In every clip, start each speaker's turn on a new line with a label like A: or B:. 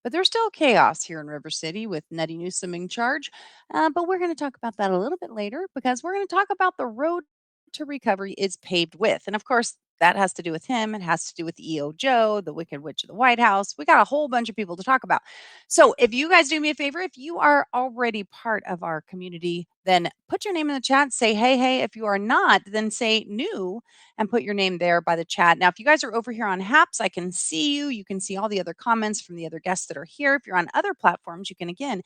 A: But there's still chaos here in River City with Nutty Newsom in charge. But we're going to talk about that a little bit later because we're going to talk about the road to recovery is paved with. And of course, that has to do with him. It has to do with EO Joe, the Wicked Witch of the White House. We got a whole bunch of people to talk about. So, if you guys do me a favor, if you are already part of our community, then put your name in the chat. Say, hey, hey. If you are not, then say new and put your name there by the chat. Now, if you guys are over here on Haps, I can see you. You can see all the other comments from the other guests that are here. If you're on other platforms, you can again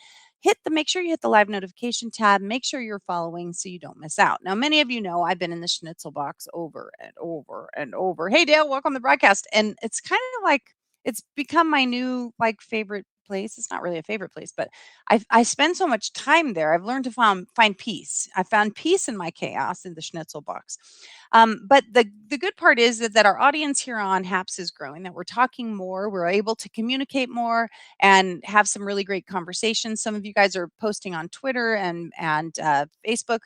A: make sure you hit the live notification tab. Make sure you're following so you don't miss out. Now, many of you know I've been in the schnitzel box over and over and over. Hey, Dale, welcome to the broadcast. And it's kind of like it's become my new favorite place. It's not really a favorite place, but I spend so much time there. I've learned to find peace. I found peace in my chaos in the schnitzel box. But the good part is that our audience here on Haps is growing. That we're talking more. We're able to communicate more and have some really great conversations. Some of you guys are posting on Twitter and Facebook,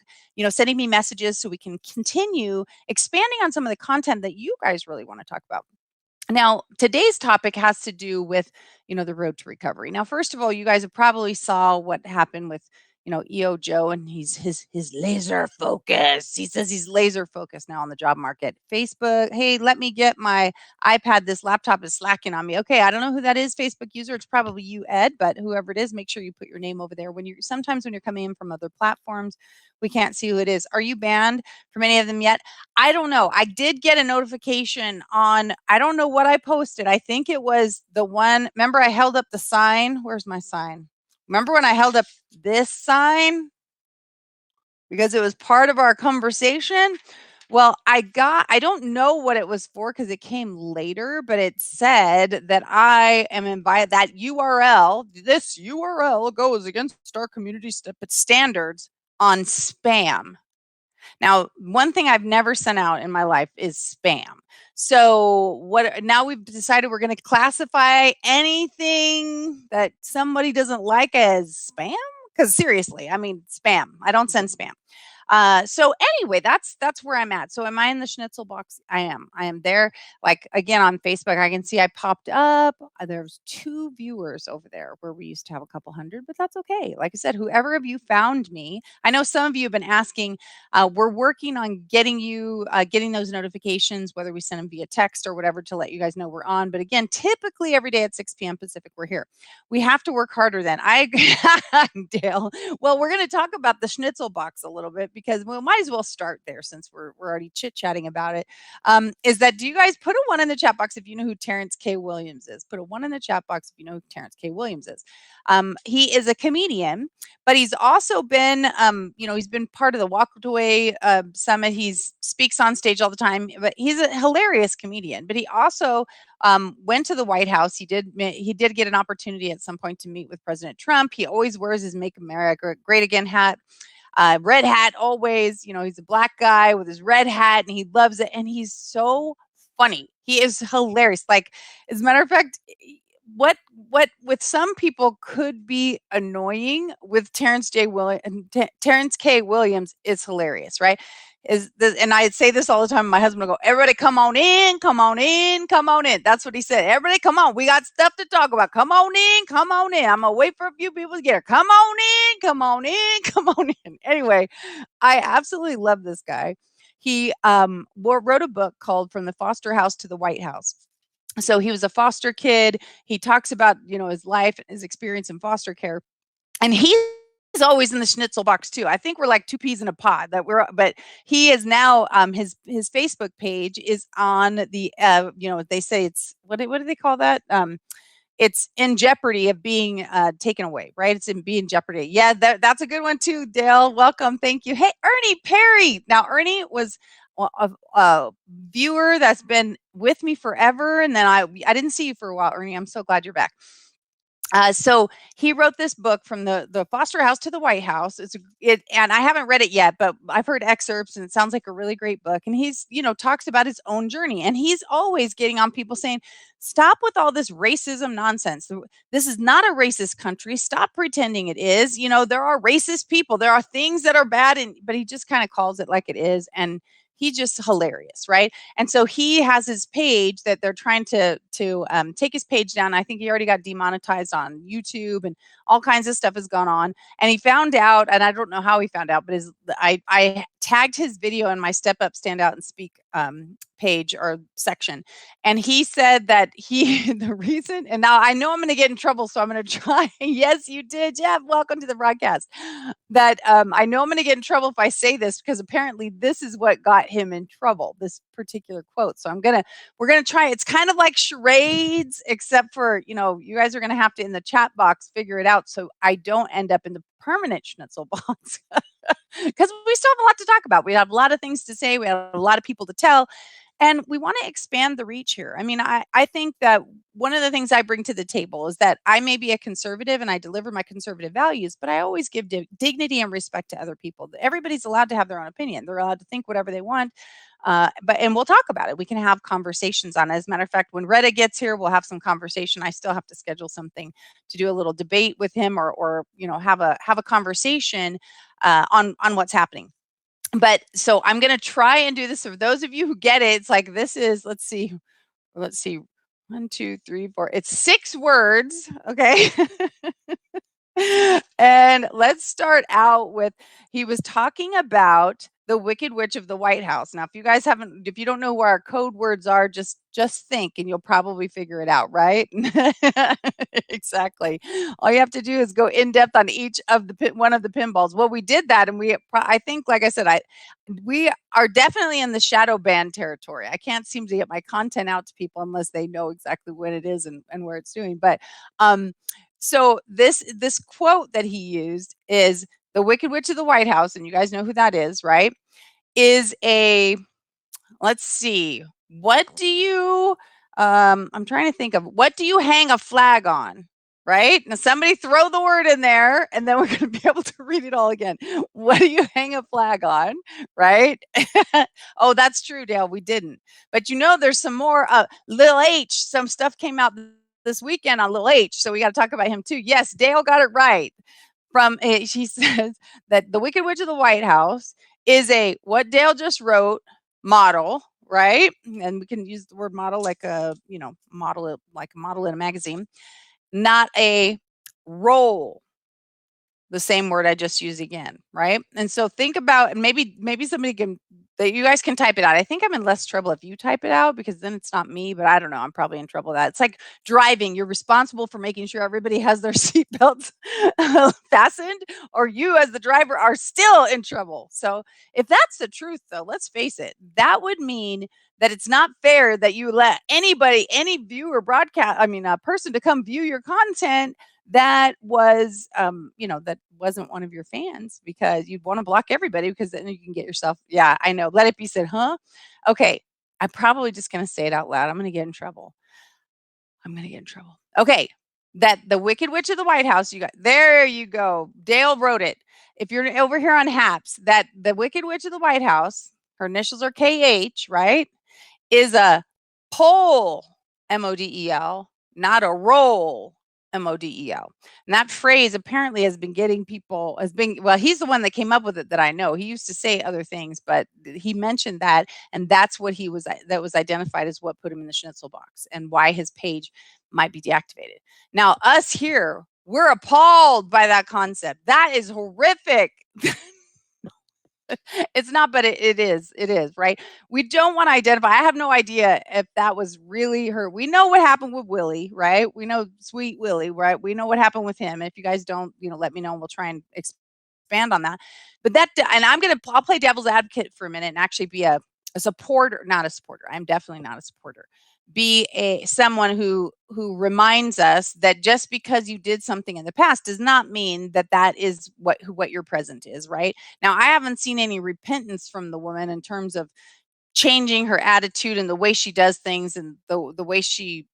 A: sending me messages so we can continue expanding on some of the content that you guys really want to talk about. Now, today's topic has to do with, the road to recovery. Now, first of all, you guys have probably saw what happened with, EO Joe, and his laser focus. He says he's laser focused now on the job market. Facebook, hey, let me get my iPad. This laptop is slacking on me. Okay, I don't know who that is, Facebook user. It's probably you, Ed, but whoever it is, make sure you put your name over there. Sometimes when you're coming in from other platforms, we can't see who it is. Are you banned from any of them yet? I don't know. I did get a notification on, I don't know what I posted. I think it was the one, remember I held up the sign? Where's my sign? Remember when I held up this sign? Because it was part of our conversation. Well, I don't know what it was for because it came later, but it said that I am invited, that URL, this URL goes against our community standards on spam. Now, one thing I've never sent out in my life is spam. So now we've decided we're going to classify anything that somebody doesn't like as spam? Because seriously, I mean, spam. I don't send spam. So anyway, that's where I'm at. So am I in the schnitzel box? I am there. Like again on Facebook, I can see I popped up. There's 2 viewers over there where we used to have a couple hundred, but that's okay. Like I said, whoever of you found me, I know some of you have been asking. We're working on getting those notifications, whether we send them via text or whatever, to let you guys know we're on. But again, typically every day at 6 p.m. Pacific, we're here. We have to work harder then. I agree, Dale. Well, we're going to talk about the schnitzel box a little bit because we might as well start there since we're already chit-chatting about it. Is that, do you guys put a 1 in the chat box if you know who Terrence K. Williams is? Put a 1 in the chat box if you know who Terrence K. Williams is. He is a comedian, but he's also been, he's been part of the Walk Away Summit. He speaks on stage all the time, but he's a hilarious comedian. But he also went to the White House. He did get an opportunity at some point to meet with President Trump. He always wears his Make America Great Again hat. Red hat always, he's a black guy with his red hat and he loves it. And he's so funny. He is hilarious. Like, as a matter of fact, what with some people could be annoying with Terrence K. Williams is hilarious, right? And I say this all the time. My husband will go, everybody come on in, come on in, come on in. That's what he said. Everybody come on. We got stuff to talk about. Come on in, come on in. I'm going to wait for a few people to get here. Come on in, come on in, come on in. Anyway, I absolutely love this guy. He wrote a book called From the Foster House to the White House. So he was a foster kid. He talks about, his life and his experience in foster care. And he's always in the schnitzel box too. I think we're like 2 peas in a pod but he is now, his Facebook page is on the, they say it's, what do they call that? It's in jeopardy of being taken away, right? It's in being jeopardy. Yeah, that's a good one too, Dale. Welcome. Thank you. Hey, Ernie Perry. Now, Ernie was a viewer that's been with me forever. And then I didn't see you for a while, Ernie. I'm so glad you're back. So he wrote this book, From the Foster House to the White House. And I haven't read it yet, but I've heard excerpts and it sounds like a really great book. And he's, talks about his own journey, and he's always getting on people saying, stop with all this racism nonsense. This is not a racist country. Stop pretending it is. There are racist people. There are things that are bad, but he just kind of calls it like it is. And he's just hilarious, right? And so he has his page that they're trying to take his page down. I think he already got demonetized on YouTube, and all kinds of stuff has gone on. And he found out, and I don't know how he found out, but I tagged his video in my Step Up, Stand Out, and Speak page or section, and he said that the reason, and now I know I'm going to get in trouble, so I'm going to try. Yes, you did, Jeff. Welcome to the broadcast. That I know I'm going to get in trouble if I say this, because apparently this is what got him in trouble. This particular quote. So we're gonna try. It's kind of like charades, except for you guys are going to have to in the chat box figure it out, so I don't end up in the permanent schnitzel box. Because we still have a lot to talk about. We have a lot of things to say. We have a lot of people to tell. And we want to expand the reach here. I mean, I think that one of the things I bring to the table is that I may be a conservative and I deliver my conservative values, but I always give dignity and respect to other people. Everybody's allowed to have their own opinion. They're allowed to think whatever they want. And we'll talk about it. We can have conversations on it. As a matter of fact, when Retta gets here, we'll have some conversation. I still have to schedule something to do a little debate with him, or have a conversation on what's happening. But so I'm going to try and do this. For those of you who get it, it's like, this is, let's see. 1, 2, 3, 4. It's 6 words. Okay. And let's start out with, he was talking about the Wicked Witch of the White House. Now, if you don't know where our code words are, just think and you'll probably figure it out, right? Exactly. All you have to do is go in depth on each of one of the pinballs. Well, we did that, and I think, like I said, we are definitely in the shadow ban territory. I can't seem to get my content out to people unless they know exactly what it is and where it's doing. But so this quote that he used is, the Wicked Witch of the White House, and you guys know who that is, right? Is let's see, what do you, I'm trying to think of, what do you hang a flag on? Right? Now somebody throw the word in there, and then we're going to be able to read it all again. What do you hang a flag on? Right? Oh, that's true, Dale. We didn't. But there's some more. Lil H, some stuff came out this weekend on Lil H, so we got to talk about him too. Yes, Dale got it right. She says that the Wicked Witch of the White House is what Dale just wrote, model, right? And we can use the word model like model, like a model in a magazine, not a role. The same word I just used again, right? And so think about, and maybe somebody that you guys can type it out. I think I'm in less trouble if you type it out, because then it's not me, but I don't know. I'm probably in trouble with that. It's like driving. You're responsible for making sure everybody has their seatbelts fastened, or you as the driver are still in trouble. So if that's the truth, though, let's face it, that would mean that it's not fair that you let anybody, any viewer, a person to come view your content that was, that wasn't one of your fans, because you'd want to block everybody, because then you can get yourself, yeah, I know. Let it be said, huh? Okay. I'm probably just going to say it out loud. I'm going to get in trouble. Okay. That the Wicked Witch of the White House, there you go. Dale wrote it. If you're over here on Haps, that the Wicked Witch of the White House, her initials are KH, right? Is a poll, MODEL, not a role, MODEL. And that phrase apparently has been getting people, he's the one that came up with it that I know. He used to say other things, but he mentioned that, and that's what that was identified as what put him in the schnitzel box, and why his page might be deactivated. Now, us here, we're appalled by that concept. That is horrific. It's not, but it is, right? We don't want to identify. I have no idea if that was really her. We know what happened with Willie, right? We know sweet Willie, right? We know what happened with him. If you guys don't, let me know, and we'll try and expand on that. But and I'll play devil's advocate for a minute and actually be a supporter, not a supporter. I'm definitely not a supporter. Be someone who reminds us that just because you did something in the past does not mean that is what your present is, right? Now, I haven't seen any repentance from the woman in terms of changing her attitude and the way she does things, and the way she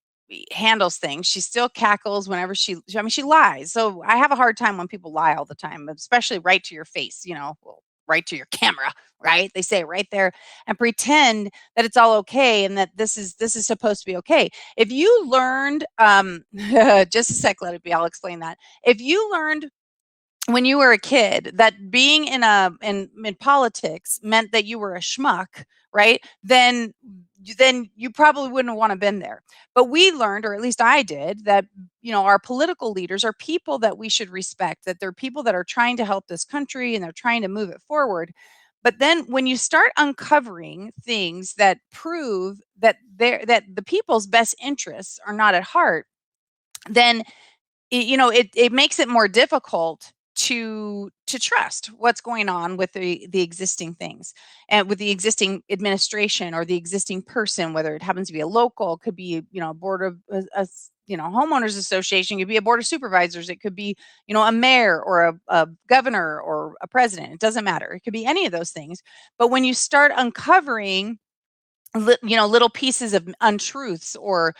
A: handles things. She still cackles whenever she lies. So I have a hard time when people lie all the time, especially right to your face, right to your camera, right? They say it right there, and pretend that it's all okay, and that this is supposed to be okay. If you learned, just a sec, let it be, I'll explain that. If you learned when you were a kid, that being in politics meant that you were a schmuck, right? Then you probably wouldn't have want to been there. But we learned, or at least I did, that our political leaders are people that we should respect, that they're people that are trying to help this country and they're trying to move it forward. But then when you start uncovering things that prove that the people's best interests are not at heart, then it makes it more difficult to trust what's going on with the existing things and with the existing administration or the existing person, whether it happens to be a local, could be a board of homeowners association, could be a board of supervisors, it could be a mayor or a governor or a president. It doesn't matter, it could be any of those things. But when you start uncovering little pieces of untruths, or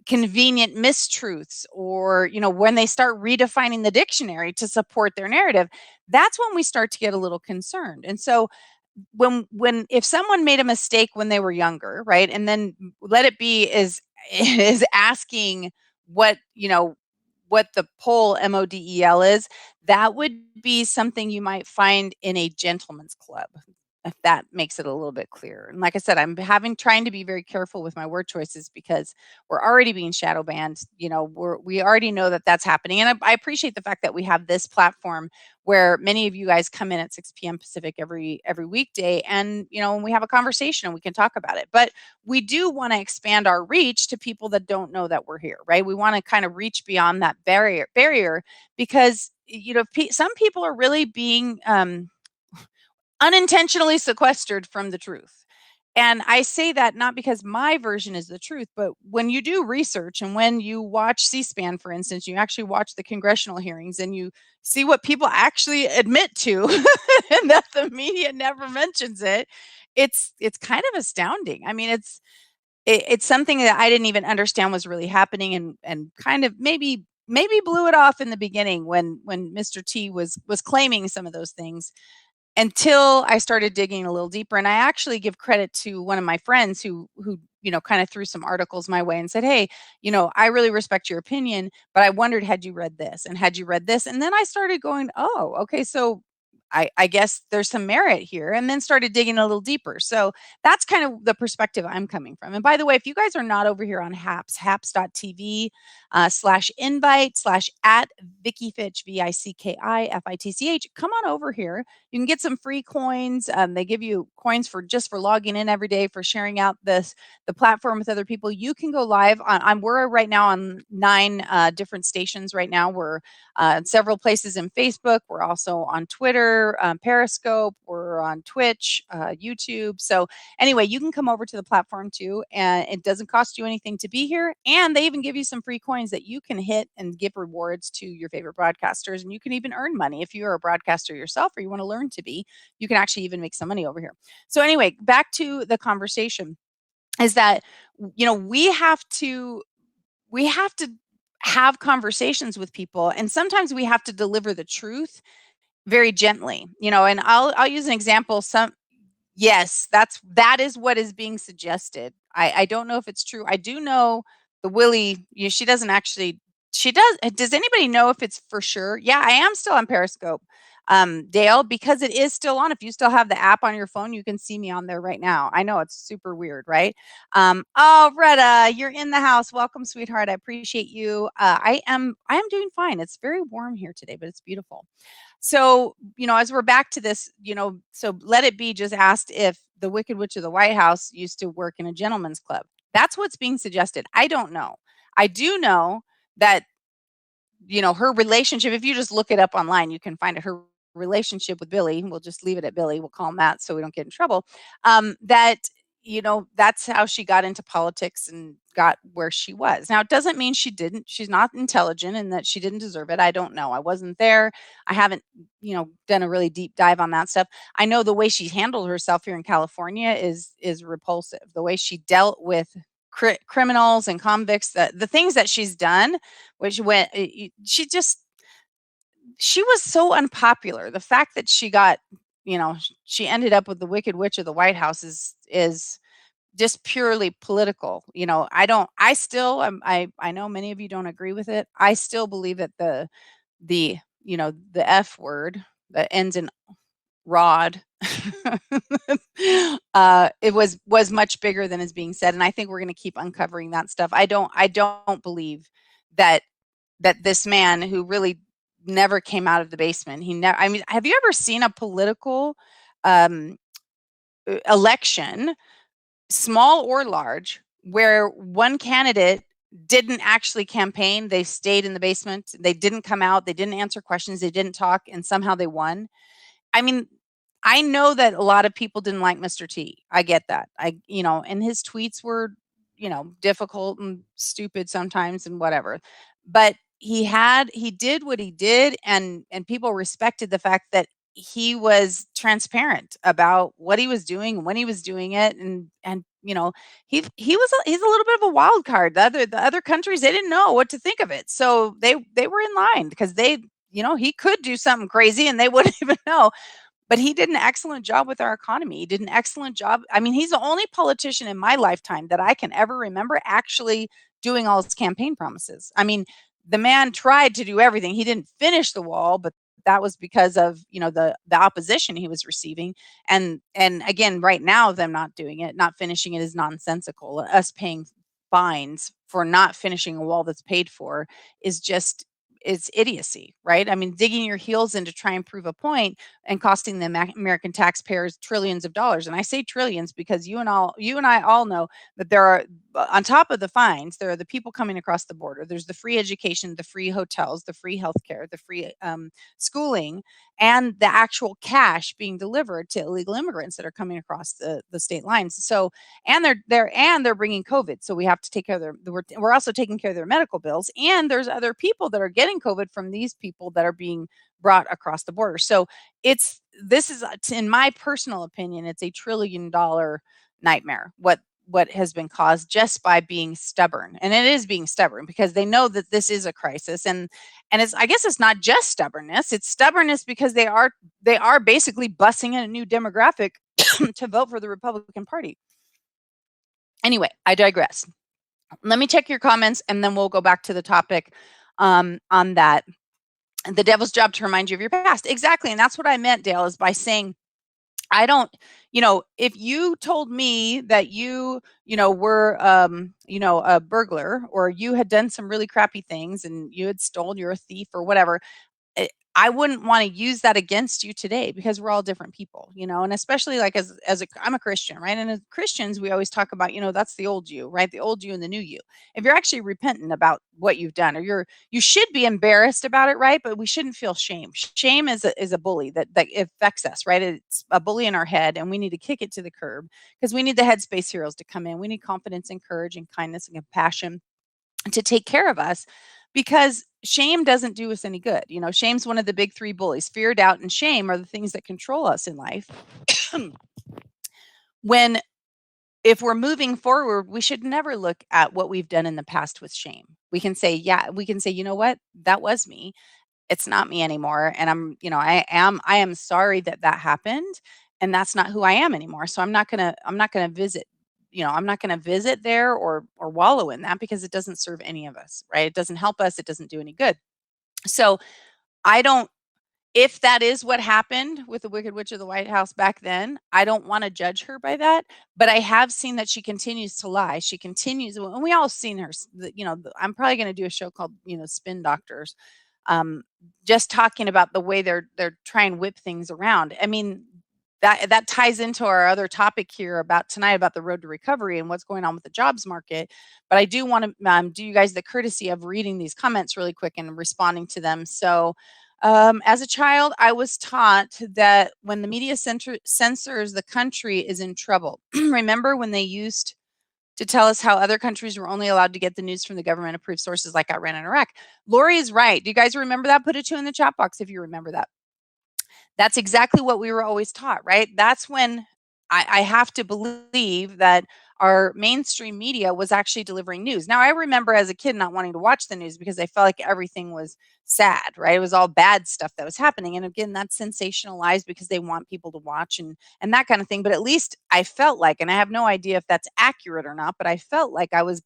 A: convenient mistruths, or when they start redefining the dictionary to support their narrative, that's when we start to get a little concerned. And so when if someone made a mistake when they were younger, right, and then let it be is asking what what the poll MODEL is, that would be something you might find in a gentleman's club, if that makes it a little bit clearer. And like I said, I'm trying to be very careful with my word choices because we're already being shadow banned. We already know that that's happening. And I appreciate the fact that we have this platform where many of you guys come in at 6 p.m. Pacific every weekday, and we have a conversation and we can talk about it. But we do want to expand our reach to people that don't know that we're here, right? We want to kind of reach beyond that barrier because some people are really being unintentionally sequestered from the truth. And I say that not because my version is the truth, but when you do research and when you watch C-SPAN, for instance, you actually watch the congressional hearings and you see what people actually admit to and that the media never mentions it. It's kind of astounding. I mean, it's something that I didn't even understand was really happening, and kind of maybe blew it off in the beginning when Mr. T was claiming some of those things, until I started digging a little deeper. And I actually give credit to one of my friends who kind of threw some articles my way and said, "Hey, I really respect your opinion, but I wondered, had you read this and had you read this?" And then I started going, "Oh, okay, so I guess there's some merit here," and then started digging a little deeper. So that's kind of the perspective I'm coming from. And by the way, if you guys are not over here on haps.tv /invite /at Vicky Fitch, VICKIFITCH, come on over here. You can get some free coins. They give you coins for logging in every day, for sharing out the platform with other people. You can go live we're right now on 9 different stations right now. We're several places in Facebook. We're also on Twitter, Periscope. We're on Twitch, YouTube. So anyway, you can come over to the platform too, and it doesn't cost you anything to be here. And they even give you some free coins that you can hit and give rewards to your favorite broadcasters. And you can even earn money if you are a broadcaster yourself or you want to learn to be. You can actually even make some money over here. So anyway, back to the conversation is that we have to have conversations with people, and sometimes we have to deliver the truth very gently. And I'll use an example. Yes, that is what is being suggested. I don't know if it's true. I do know the Willie, she doesn't actually, she does anybody know if it's for sure? Yeah, I am still on Periscope, Dale, because it is still on. If you still have the app on your phone, you can see me on there right now. I know it's super weird, right? Oh, Retta, you're in the house. Welcome, sweetheart. I appreciate you. I am doing fine. It's very warm here today, but it's beautiful. So, as we're back to this, so Let It Be just asked if the Wicked Witch of the White House used to work in a gentleman's club. That's what's being suggested. I don't know. I do know that, her relationship, if you just look it up online, you can find it. Her relationship with Billy, we'll just leave it at Billy. We'll call him that so we don't get in trouble. That, that's how she got into politics and got where she was. Now, it doesn't mean she's not intelligent and that she didn't deserve it. I don't know. I wasn't there. I haven't, done a really deep dive on that stuff. I know the way she handled herself here in California is repulsive. The way she dealt with criminals and convicts, the things that she's done, which went, she was so unpopular. The fact that she ended up with the Wicked Witch of the White House is just purely political. I still I know many of you don't agree with it. I still believe that the the F word that ends in rod, it was much bigger than is being said, and I think we're going to keep uncovering that stuff. I don't believe that this man who really never came out of the basement. He never. I mean, have you ever seen a political um, election, small or large, where one candidate didn't actually campaign? They stayed in the basement. They didn't come out. They didn't answer questions. They didn't talk, and somehow they won. I mean, I know that a lot of people didn't like Mr. T. I get that. And his tweets were, difficult and stupid sometimes and whatever. But he did what he did, and people respected the fact that he was transparent about what he was doing, when he was doing it, and he's a little bit of a wild card. The other countries, they didn't know what to think of it. So they were in line because he could do something crazy and they wouldn't even know. But he did an excellent job with our economy. He did an excellent job. I mean, he's the only politician in my lifetime that I can ever remember actually doing all his campaign promises. I mean, the man tried to do everything. He didn't finish the wall, but that was because of, the opposition he was receiving. And again, right now them not doing it, not finishing it is nonsensical. Us paying fines for not finishing a wall that's paid for is just it's idiocy, right? I mean, digging your heels in to try and prove a point and costing the American taxpayers trillions of dollars. And I say trillions because you and I all know that there are, on top of the fines, there are the people coming across the border. There's the free education, the free hotels, the free healthcare, the free schooling, and the actual cash being delivered to illegal immigrants that are coming across the state lines. So, and they're bringing COVID, so we have to take care of we're also taking care of their medical bills, and there's other people that are getting COVID from these people that are being brought across the border. So this is, in my personal opinion, it's $1 trillion nightmare. What has been caused just by being stubborn, and it is being stubborn because they know that this is a crisis, and I guess it's not just stubbornness; it's stubbornness because they are basically busing in a new demographic to vote for the Republican Party. Anyway, I digress. Let me check your comments, and then we'll go back to the topic on that. The devil's job to remind you of your past. Exactly. And that's what I meant, Dale, is by saying, I don't, if you told me that were, a burglar, or you had done some really crappy things and you had stolen, you're a thief or whatever, I wouldn't want to use that against you today because we're all different people, and especially like I'm a Christian, right? And as Christians, we always talk about, that's the old you, right? The old you and the new you. If you're actually repentant about what you've done, or you should be embarrassed about it, right? But we shouldn't feel shame. Shame is a bully that affects us, right? It's a bully in our head, and we need to kick it to the curb because we need the headspace heroes to come in. We need confidence and courage and kindness and compassion to take care of us, because shame doesn't do us any good. Shame's one of the big three bullies. Fear, doubt, and shame are the things that control us in life. when If we're moving forward, we should never look at what we've done in the past with shame. We can say, you know what, that was me. It's not me anymore, and I am sorry that happened, and that's not who I am anymore. So I'm not gonna visit, I'm not gonna visit there or wallow in that, because it doesn't serve any of us, right? It doesn't help us. It doesn't do any good. So I don't if that is what happened with the Wicked Witch of the White House back then, I don't want to judge her by that. But I have seen that she continues to lie. She continues, and we all seen her. I'm probably going to do a show called, Spin Doctors, um, just talking about the way they're trying to whip things around. I mean, that ties into our other topic here about tonight, about the road to recovery and what's going on with the jobs market. But I do want to do you guys the courtesy of reading these comments really quick and responding to them. So, as a child, I was taught that when the media censors the country is in trouble. Remember when they used to tell us how other countries were only allowed to get the news from the government approved sources like Iran and Iraq? Lori is right. Do you guys remember that? Put a 2 in the chat box if you remember that. That's exactly what we were always taught, right? That's when I have to believe that our mainstream media was actually delivering news. Now, I remember as a kid not wanting to watch the news because I felt like everything was sad, right? It was all bad stuff that was happening. And again, that's sensationalized because they want people to watch and that kind of thing. But at least I felt like, and I have no idea if that's accurate or not, but I felt like I was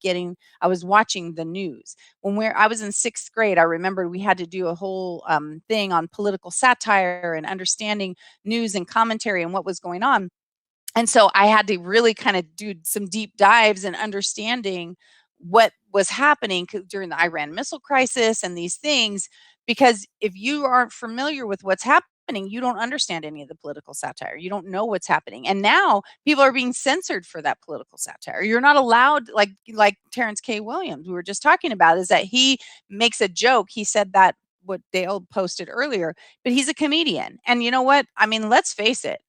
A: watching the news. I was in 6th grade, I remember we had to do a whole thing on political satire and understanding news and commentary and what was going on. And so I had to really kind of do some deep dives and understanding what was happening during the Iran missile crisis and these things. Because if you aren't familiar with what's happening, you don't understand any of the political satire. You don't know what's happening. And now people are being censored for that political satire. You're not allowed, like Terrence K. Williams, we were just talking about, is that he makes a joke. He said that what Dale posted earlier, but he's a comedian. And you know what? I mean, let's face it,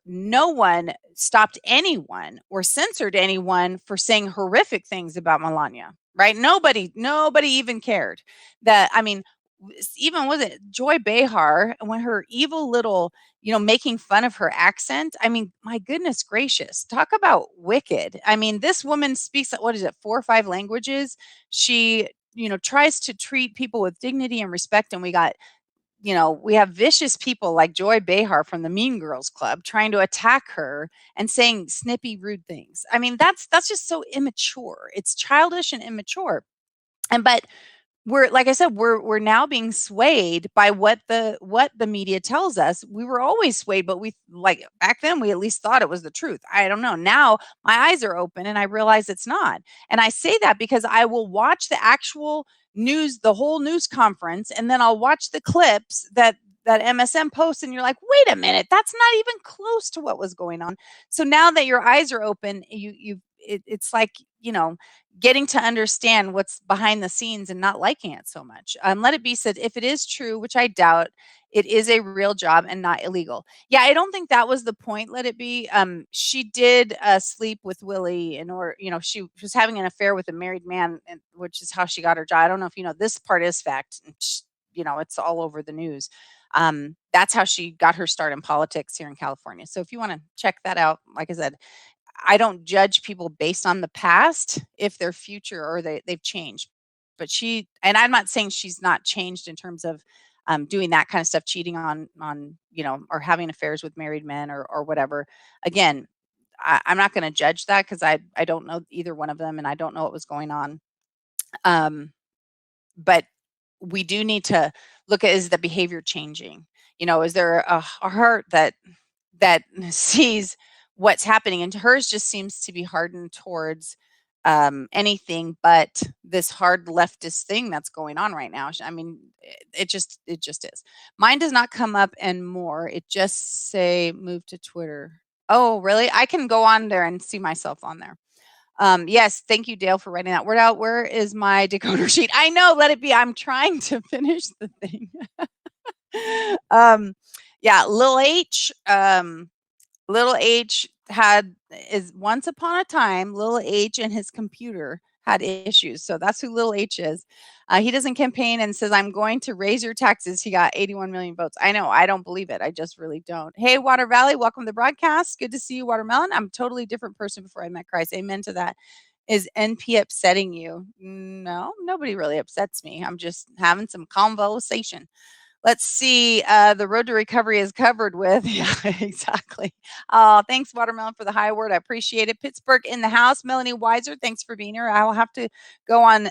A: no one stopped anyone or censored anyone for saying horrific things about Melania, right? Nobody even cared. That I mean, even was it Joy Behar when her evil little, making fun of her accent? I mean, my goodness gracious, talk about wicked. I mean, this woman speaks what is it, 4 or 5 languages. She, tries to treat people with dignity and respect, and we have vicious people like Joy Behar from the Mean Girls Club trying to attack her and saying snippy, rude things. I mean, that's just so immature. It's childish and immature. And but we're like I said, we're now being swayed by what the media tells us. We were always swayed, but we like back then we at least thought it was the truth. I don't know. Now my eyes are open and I realize it's not. And I say that because I will watch the actual news, the whole news conference, and then I'll watch the clips that MSM posts, and you're like, wait a minute, that's not even close to what was going on. So now that your eyes are open, it's like, getting to understand what's behind the scenes and not liking it so much. Let it be said, if it is true, which I doubt, it is a real job and not illegal. Yeah, I don't think that was the point. Let it be. She did sleep with Willie, or she was having an affair with a married man, which is how she got her job. I don't know if you know this part is fact. It's all over the news. That's how she got her start in politics here in California. So if you want to check that out, like I said, I don't judge people based on the past if their future or they've changed. But and I'm not saying she's not changed in terms of doing that kind of stuff, cheating on or having affairs with married men or whatever. Again, I'm not going to judge that because I don't know either one of them and I don't know what was going on. But we do need to look at, is the behavior changing? Is there a heart that sees what's happening, and hers just seems to be hardened towards anything but this hard leftist thing that's going on right now. I mean, it just is. Mine does not come up and more. It just say move to Twitter. Oh, really? I can go on there and see myself on there. Yes, thank you, Dale, for writing that word out. Where is my decoder sheet? I know, let it be. I'm trying to finish the thing. Yeah, Little H is once upon a time, Little H and his computer had issues. So that's who Little H is. He doesn't campaign and says, I'm going to raise your taxes. He got 81 million votes. I know. I don't believe it. I just really don't. Hey, Water Valley, welcome to the broadcast. Good to see you, Watermelon. I'm a totally different person before I met Christ. Amen to that. Is NP upsetting you? No, nobody really upsets me. I'm just having some conversation. Let's see. The road to recovery is covered with. Yeah, exactly. Thanks, Watermelon, for the high word. I appreciate it. Pittsburgh in the house. Melanie Weiser, thanks for being here. I will have to go on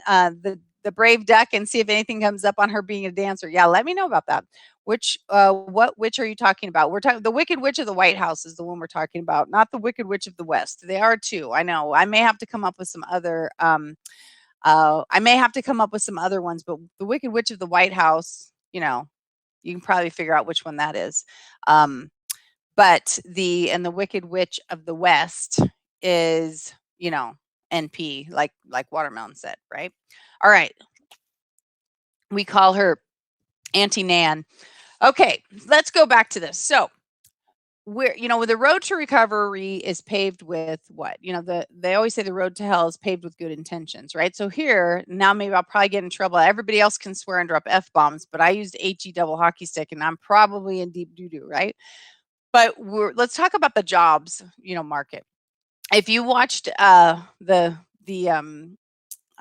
A: the Brave Duck and see if anything comes up on her being a dancer. Yeah, let me know about that. What witch are you talking about? We're talking the Wicked Witch of the White House is the one we're talking about, not the Wicked Witch of the West. They are too. I know. I may have to come up with some other. I may have to come up with some other ones, but the Wicked Witch of the White House, you can probably figure out which one that is. But the Wicked Witch of the West is, NP, like Watermelon said, right? All right. We call her Auntie Nan. Okay, let's go back to this. So the road to recovery is paved with what? They always say the road to hell is paved with good intentions, right? So here, now maybe I'll probably get in trouble. Everybody else can swear and drop F-bombs, but I used HE double hockey stick and I'm probably in deep doo-doo, right? But let's talk about the jobs, market. If you watched the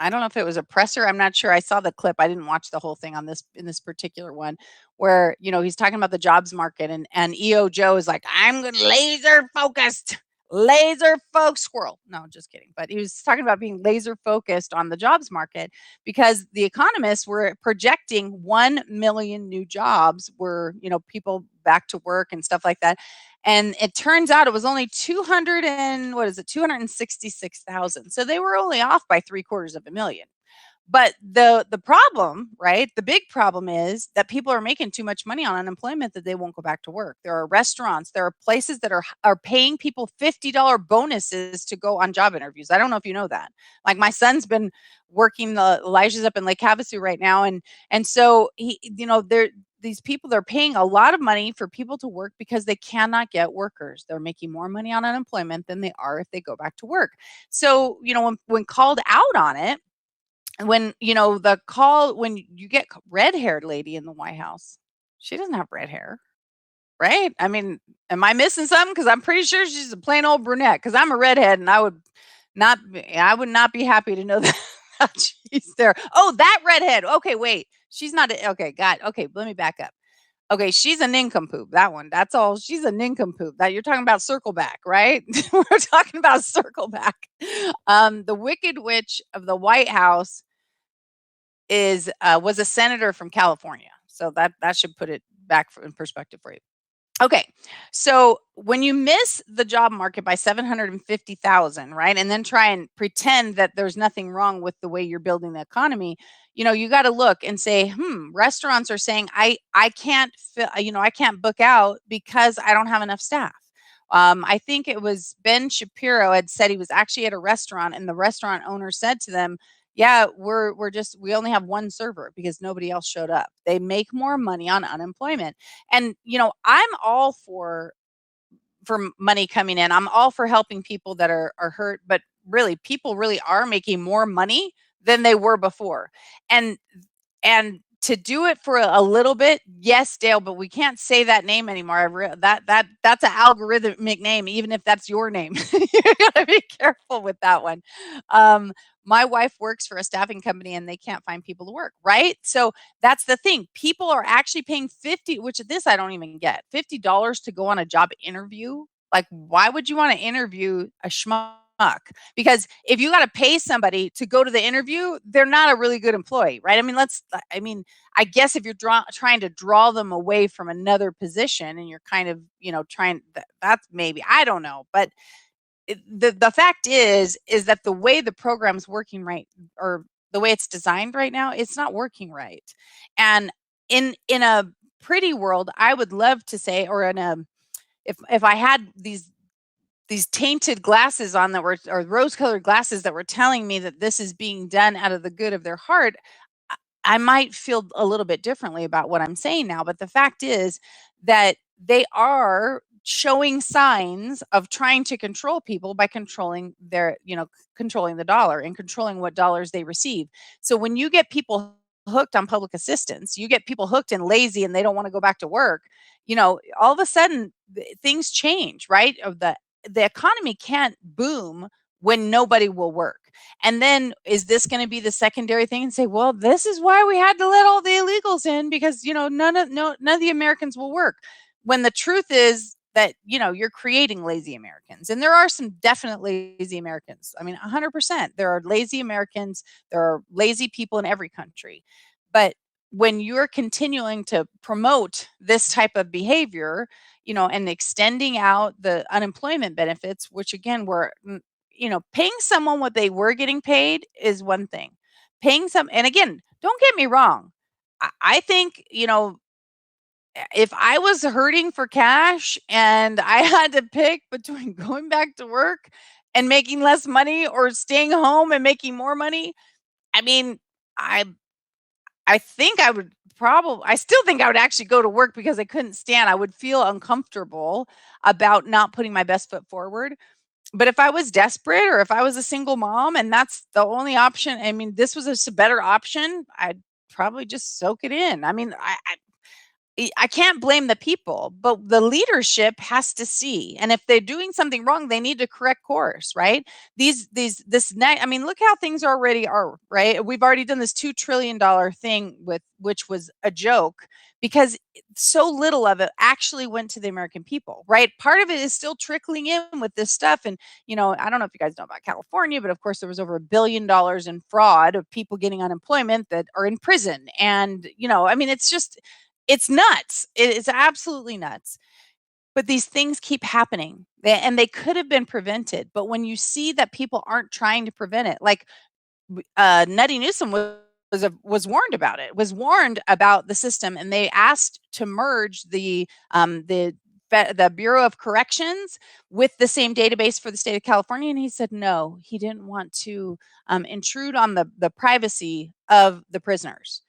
A: I don't know if it was a presser. I'm not sure. I saw the clip. I didn't watch the whole thing on this in this particular one where, he's talking about the jobs market and EO Joe is like, I'm gonna laser focused squirrel. No, just kidding. But he was talking about being laser focused on the jobs market because the economists were projecting 1 million new jobs were, people back to work and stuff like that. And it turns out it was only 200 and what is it, 266,000. So they were only off by 3/4 of a million. But the problem, right? The big problem is that people are making too much money on unemployment that they won't go back to work. There are restaurants, there are places that are paying people $50 bonuses to go on job interviews. I don't know if you know that. Like my son's been working Elijah's up in Lake Havasu right now and so he they're these people they're paying a lot of money for people to work because they cannot get workers. They're making more money on unemployment than they are if they go back to work. So, when called out on it, when when you get red-haired lady in the White House, she doesn't have red hair, right? I mean, am I missing something? Because I'm pretty sure she's a plain old brunette. Because I'm a redhead, and I would not be happy to know that, that she's there. Oh, that redhead. Okay, wait, she's not. Okay, got. Okay, let me back up. Okay, she's a nincompoop. That one. That's all. She's a nincompoop. That you're talking about circle back, right? We're talking about circle back. The Wicked Witch of the White House is was a senator from California. So that should put it back in perspective for you. Okay. So when you miss the job market by 750,000, right? And then try and pretend that there's nothing wrong with the way you're building the economy, you got to look and say, restaurants are saying I can't I can't book out because I don't have enough staff. I think it was Ben Shapiro had said he was actually at a restaurant and the restaurant owner said to them, yeah, we only have one server because nobody else showed up. They make more money on unemployment. And I'm all for money coming in. I'm all for helping people that are hurt, but really people really are making more money than they were before. And to do it for a little bit, yes, Dale, but we can't say that name anymore. That's an algorithmic name, even if that's your name. You gotta be careful with that one. My wife works for a staffing company and they can't find people to work, right? So that's the thing. People are actually paying 50, which this I don't even get, $50 to go on a job interview. Like, why would you want to interview a schmuck? Because if you got to pay somebody to go to the interview, they're not a really good employee, right? I guess if you're trying to draw them away from another position and you're kind of, trying that's maybe, I don't know, but the fact is that the way the program's working right or the way it's designed right now, it's not working right. And in a pretty world, I would love to say, or in a if I had these tainted glasses on that were or rose-colored glasses that were telling me that this is being done out of the good of their heart, I might feel a little bit differently about what I'm saying now. But the fact is that they are showing signs of trying to control people by controlling controlling the dollar and controlling what dollars they receive. So when you get people hooked on public assistance, you get people hooked and lazy and they don't want to go back to work, all of a sudden things change, right? Of the economy can't boom when nobody will work. And then is this going to be the secondary thing and say, well, this is why we had to let all the illegals in because none of the Americans will work. When the truth is that you're creating lazy Americans. And there are some definite lazy Americans. I mean, 100%. There are lazy Americans, there are lazy people in every country. But when you're continuing to promote this type of behavior, and extending out the unemployment benefits, which again were, paying someone what they were getting paid is one thing. And again, don't get me wrong. I think, if I was hurting for cash and I had to pick between going back to work and making less money or staying home and making more money, I mean, I think I still think I would actually go to work because I couldn't stand. I would feel uncomfortable about not putting my best foot forward. But if I was desperate or if I was a single mom and that's the only option, this was a better option, I'd probably just soak it in. I can't blame the people, but the leadership has to see. And if they're doing something wrong, they need to correct course, right? I mean, look how things already are, right? We've already done this $2 trillion thing which was a joke because so little of it actually went to the American people, right? Part of it is still trickling in with this stuff. And, I don't know if you guys know about California, but of course there was over $1 billion in fraud of people getting unemployment that are in prison. And, I mean, it's nuts. It is absolutely nuts. But these things keep happening. And they could have been prevented. But when you see that people aren't trying to prevent it, like Nutty Newsom was warned about it, was warned about the system, and they asked to merge the Bureau of Corrections with the same database for the state of California, and he said no, he didn't want to intrude on the privacy of the prisoners.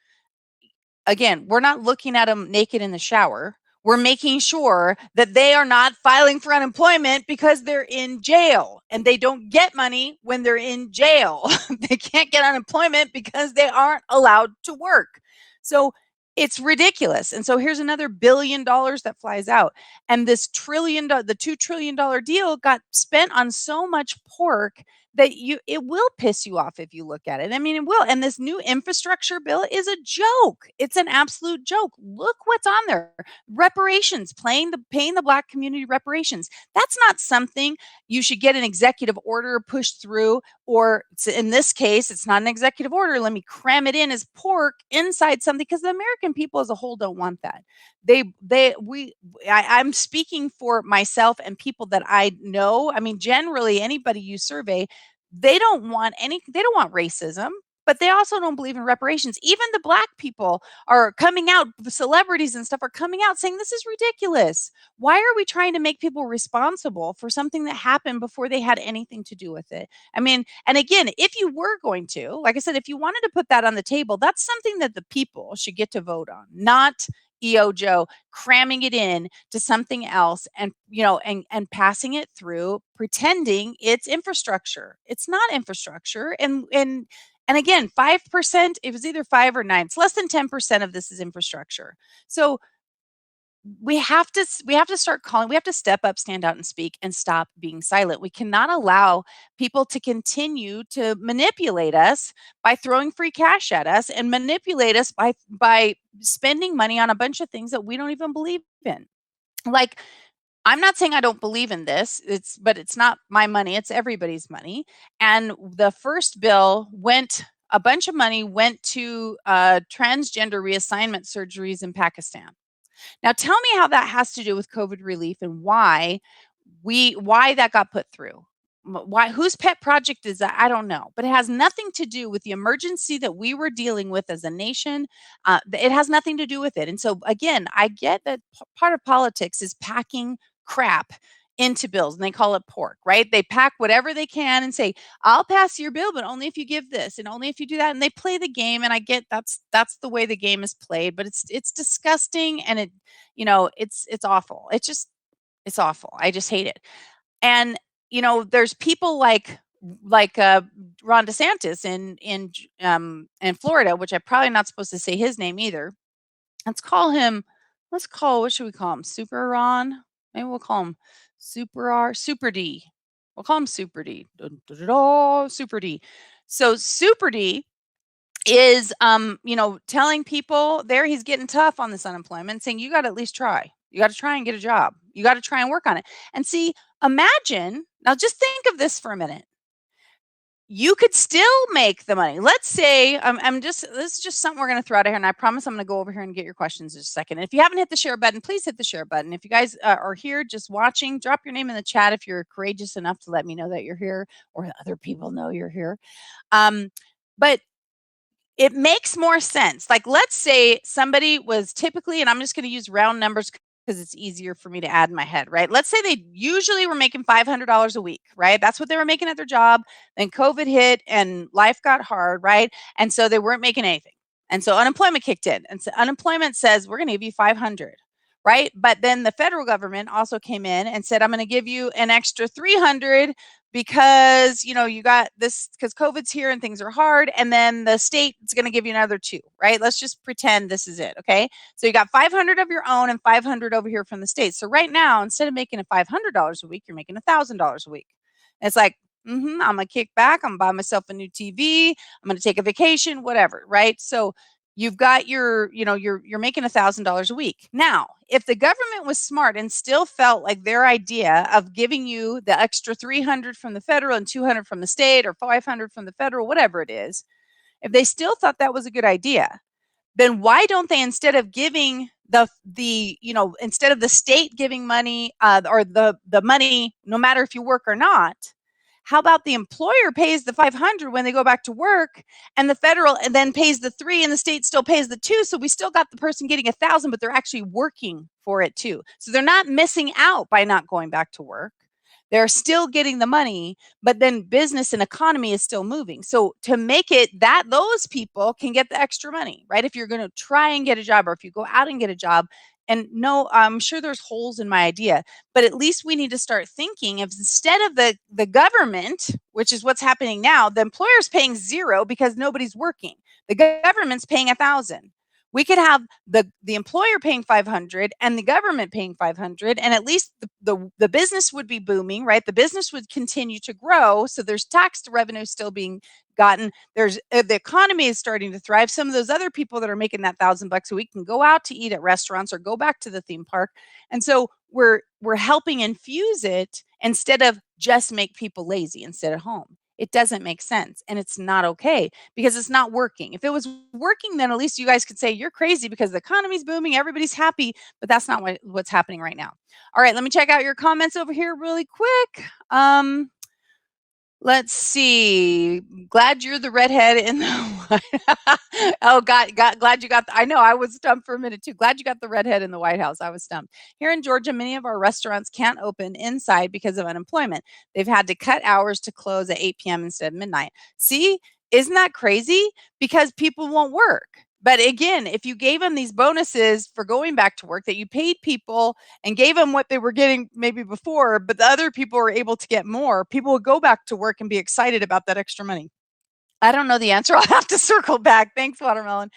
A: Again, we're not looking at them naked in the shower. We're making sure that they are not filing for unemployment because they're in jail, and they don't get money when they're in jail. They can't get unemployment because they aren't allowed to work. So it's ridiculous. And so here's another $1 billion that flies out. And the $2 trillion deal got spent on so much pork that it will piss you off if you look at it. I mean, it will. And this new infrastructure bill is a joke. It's an absolute joke. Look what's on there. Reparations, paying the Black community reparations. That's not something you should get an executive order pushed through, or in this case, it's not an executive order. Let me cram it in as pork inside something, because the American people as a whole don't want that. I'm speaking for myself and people that I know. I mean, generally anybody you survey, they don't want racism, but they also don't believe in reparations. Even the Black people are coming out, celebrities and stuff are coming out saying this is ridiculous. Why are we trying to make people responsible for something that happened before they had anything to do with it? I mean, and again, if you were going to, like I said, if you wanted to put that on the table, that's something that the people should get to vote on, not EO Joe cramming it in to something else, and and passing it through pretending it's infrastructure. It's not infrastructure. And again, 5%, it was either 5 or 9. It's less than 10% of this is infrastructure. So we have to start calling, we have to step up, stand out and speak, and stop being silent. We cannot allow people to continue to manipulate us by throwing free cash at us, and manipulate us by spending money on a bunch of things that we don't even believe in. Like, I'm not saying I don't believe in this. But it's not my money, it's everybody's money. And the first bill a bunch of money went to transgender reassignment surgeries in Pakistan. Now tell me how that has to do with COVID relief, and why that got put through. Why, whose pet project is that? I don't know, but it has nothing to do with the emergency that we were dealing with as a nation. It has nothing to do with it. And so again, I get that part of politics is packing crap into bills, and they call it pork, right? They pack whatever they can and say, I'll pass your bill, but only if you give this and only if you do that. And they play the game, and I get that's the way the game is played, but it's disgusting, and it's awful. It's awful. I just hate it. And there's people like Ron DeSantis in Florida, which I'm probably not supposed to say his name either. What should we call him? Super Ron? Maybe we'll call him Super R, Super D. We'll call him Super D. Dun, dun, dun, dun, Super D. So Super D is telling people there, he's getting tough on this unemployment, saying you got to at least try. You got to try and get a job. You got to try and work on it. And see, imagine, now just think of this for a minute. You could still make the money. Let's say, this is just something we're going to throw out of here, and I promise I'm going to go over here and get your questions in a second. And if you haven't hit the share button, please hit the share button. If you guys are here just watching, drop your name in the chat if you're courageous enough to let me know that you're here, or other people know you're here. But it makes more sense. Like, let's say somebody was typically, and I'm just going to use round numbers because it's easier for me to add in my head, right? Let's say they usually were making $500 a week, right? That's what they were making at their job. Then COVID hit and life got hard, right? And so they weren't making anything. And so unemployment kicked in. And so unemployment says, we're going to give you 500. right? But then the federal government also came in and said, I'm going to give you an extra 300 because you got this because COVID's here and things are hard, and then the state is going to give you another two, right? Let's just pretend this is it, okay? So you got 500 of your own and 500 over here from the state. So right now, instead of making $500 a week, you're making $1,000 a week. And it's like, I'm gonna kick back. I'm gonna buy myself a new TV. I'm gonna take a vacation, whatever, right? So you've got you're making $1,000 a week. Now, if the government was smart and still felt like their idea of giving you the extra 300 from the federal and 200 from the state or 500 from the federal, whatever it is, if they still thought that was a good idea, then why don't they, instead of giving instead of the state giving money or the money no matter if you work or not, how about the employer pays the 500 when they go back to work, and the federal and then pays the 3 and the state still pays the 2, so we still got the person getting 1,000, but they're actually working for it too. So they're not missing out by not going back to work. They're still getting the money, but then business and economy is still moving. So to make it that those people can get the extra money, right? If you're going to try and get a job, or if you go out and get a job, and no, I'm sure there's holes in my idea, but at least we need to start thinking of, instead of the government, which is what's happening now, the employer's paying 0 because nobody's working. The government's paying 1,000. We could have the employer paying 500 and the government paying 500, and at least the business would be booming, right? The business would continue to grow, so there's tax revenue still being gotten. There's the economy is starting to thrive. Some of those other people that are making that $1,000 a week can go out to eat at restaurants or go back to the theme park, and so we're helping infuse it instead of just make people lazy and sit at home. It doesn't make sense, and it's not okay because it's not working. If it was working, then at least you guys could say you're crazy because the economy's booming, everybody's happy, but that's not what's happening right now. All right, let me check out your comments over here really quick. Let's see. Glad you're the redhead in the Oh, glad you got I know, I was stumped for a minute too. Glad you got the redhead in the White House. I was stumped. Here in Georgia, many of our restaurants can't open inside because of unemployment. They've had to cut hours to close at 8 p.m. instead of midnight. See, isn't that crazy? Because people won't work. But again, if you gave them these bonuses for going back to work, that you paid people and gave them what they were getting maybe before, but the other people were able to get more, people would go back to work and be excited about that extra money. I don't know the answer. I'll have to circle back. Thanks, Watermelon.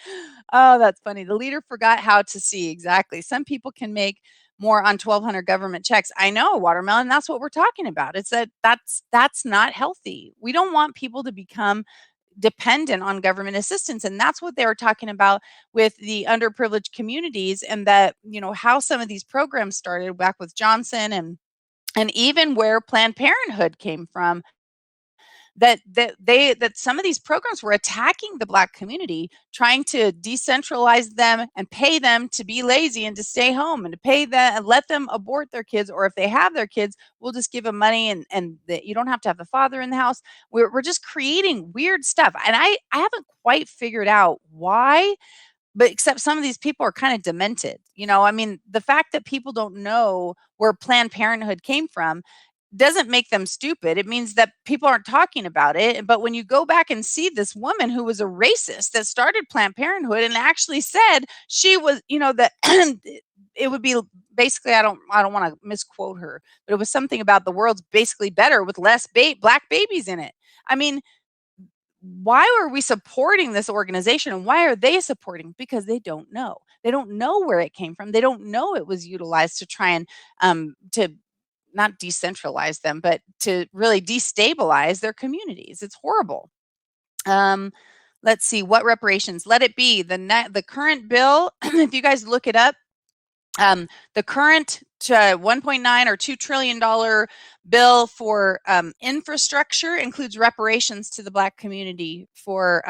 A: Oh, that's funny. The leader forgot how to see. Exactly. Some people can make more on 1,200 government checks. I know, Watermelon. That's what we're talking about. It's that's not healthy. We don't want people to become dependent on government assistance, and that's what they were talking about with the underprivileged communities, and that how some of these programs started back with Johnson, and even where Planned Parenthood came from, that some of these programs were attacking the Black community, trying to decentralize them and pay them to be lazy and to stay home, and to pay them and let them abort their kids, or if they have their kids, we'll just give them money, and you don't have to have the father in the house. We're just creating weird stuff, and I haven't quite figured out why, but except some of these people are kind of demented. I mean, the fact that people don't know where Planned Parenthood came from doesn't make them stupid. It means that people aren't talking about it. But when you go back and see this woman who was a racist that started Planned Parenthood and actually said she was, that it would be basically, I don't want to misquote her, but it was something about the world's basically better with less Black babies in it. I mean, why are we supporting this organization, and why are they supporting? Because they don't know. They don't know where it came from. They don't know it was utilized to try and to not decentralize them, but to really destabilize their communities. It's horrible. Let's see, what reparations? Let it be the current bill. If you guys look it up, the current 1.9 or $2 trillion bill for infrastructure includes reparations to the Black community for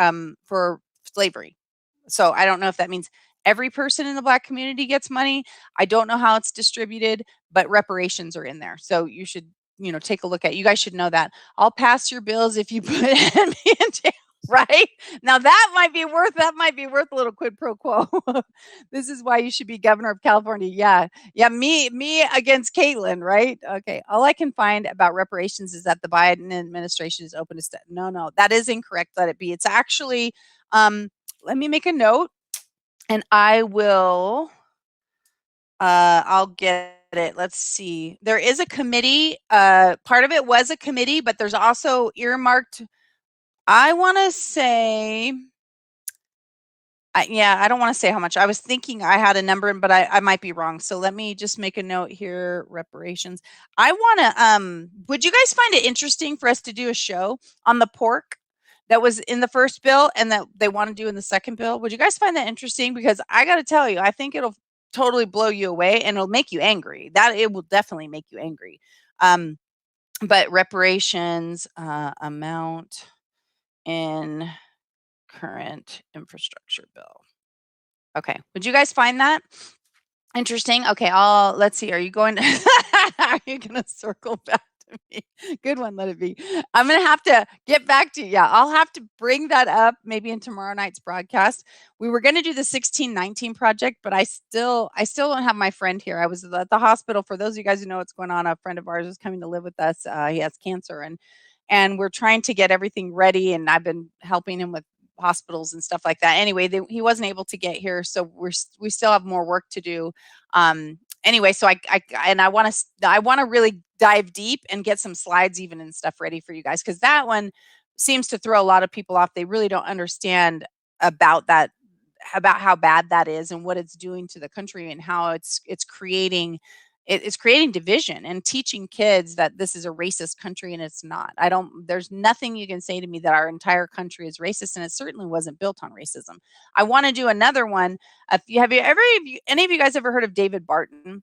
A: slavery. So I don't know if that means every person in the Black community gets money. I don't know how it's distributed, but reparations are in there. So you should, take a look at it. You guys should know that. I'll pass your bills if you put me in jail. Right? Now that might be worth a little quid pro quo. This is why you should be governor of California. Yeah. Yeah, me against Caitlin, right? Okay. All I can find about reparations is that the Biden administration is open to no, that is incorrect. Let it be. It's actually let me make a note, and I will I'll get it. Let's see. There is a committee. Part of it was a committee, but there's also earmarked. I want to say, yeah, I don't want to say how much. I was thinking I had a number, but I might be wrong. So let me just make a note here. Reparations. I want to. Would you guys find it interesting for us to do a show on the pork that was in the first bill and that they want to do in the second bill? Would you guys find that interesting? Because I got to tell you, I think it'll totally blow you away and it'll make you angry. That it will definitely make you angry. But reparations amount in current infrastructure bill. Okay. Would you guys find that interesting? Okay, let's see. Are you going to are you gonna circle back to me? Good one, let it be. I'm gonna have to get back to you. Yeah, I'll have to bring that up maybe in tomorrow night's broadcast. We were gonna do the 1619 project, but I still don't have my friend here. I was at the hospital. For those of you guys who know what's going on, a friend of ours is coming to live with us. He has cancer and we're trying to get everything ready, and I've been helping him with hospitals and stuff like that. Anyway, he wasn't able to get here, so we still have more work to do. Anyway, so I want to really dive deep and get some slides even and stuff ready for you guys, because that one seems to throw a lot of people off. They really don't understand about that, about how bad that is and what it's doing to the country and how it's creating it's creating division and teaching kids that this is a racist country, and it's not. There's nothing you can say to me that our entire country is racist, and it certainly wasn't built on racism. I want to do another one. Any of you guys ever heard of David Barton?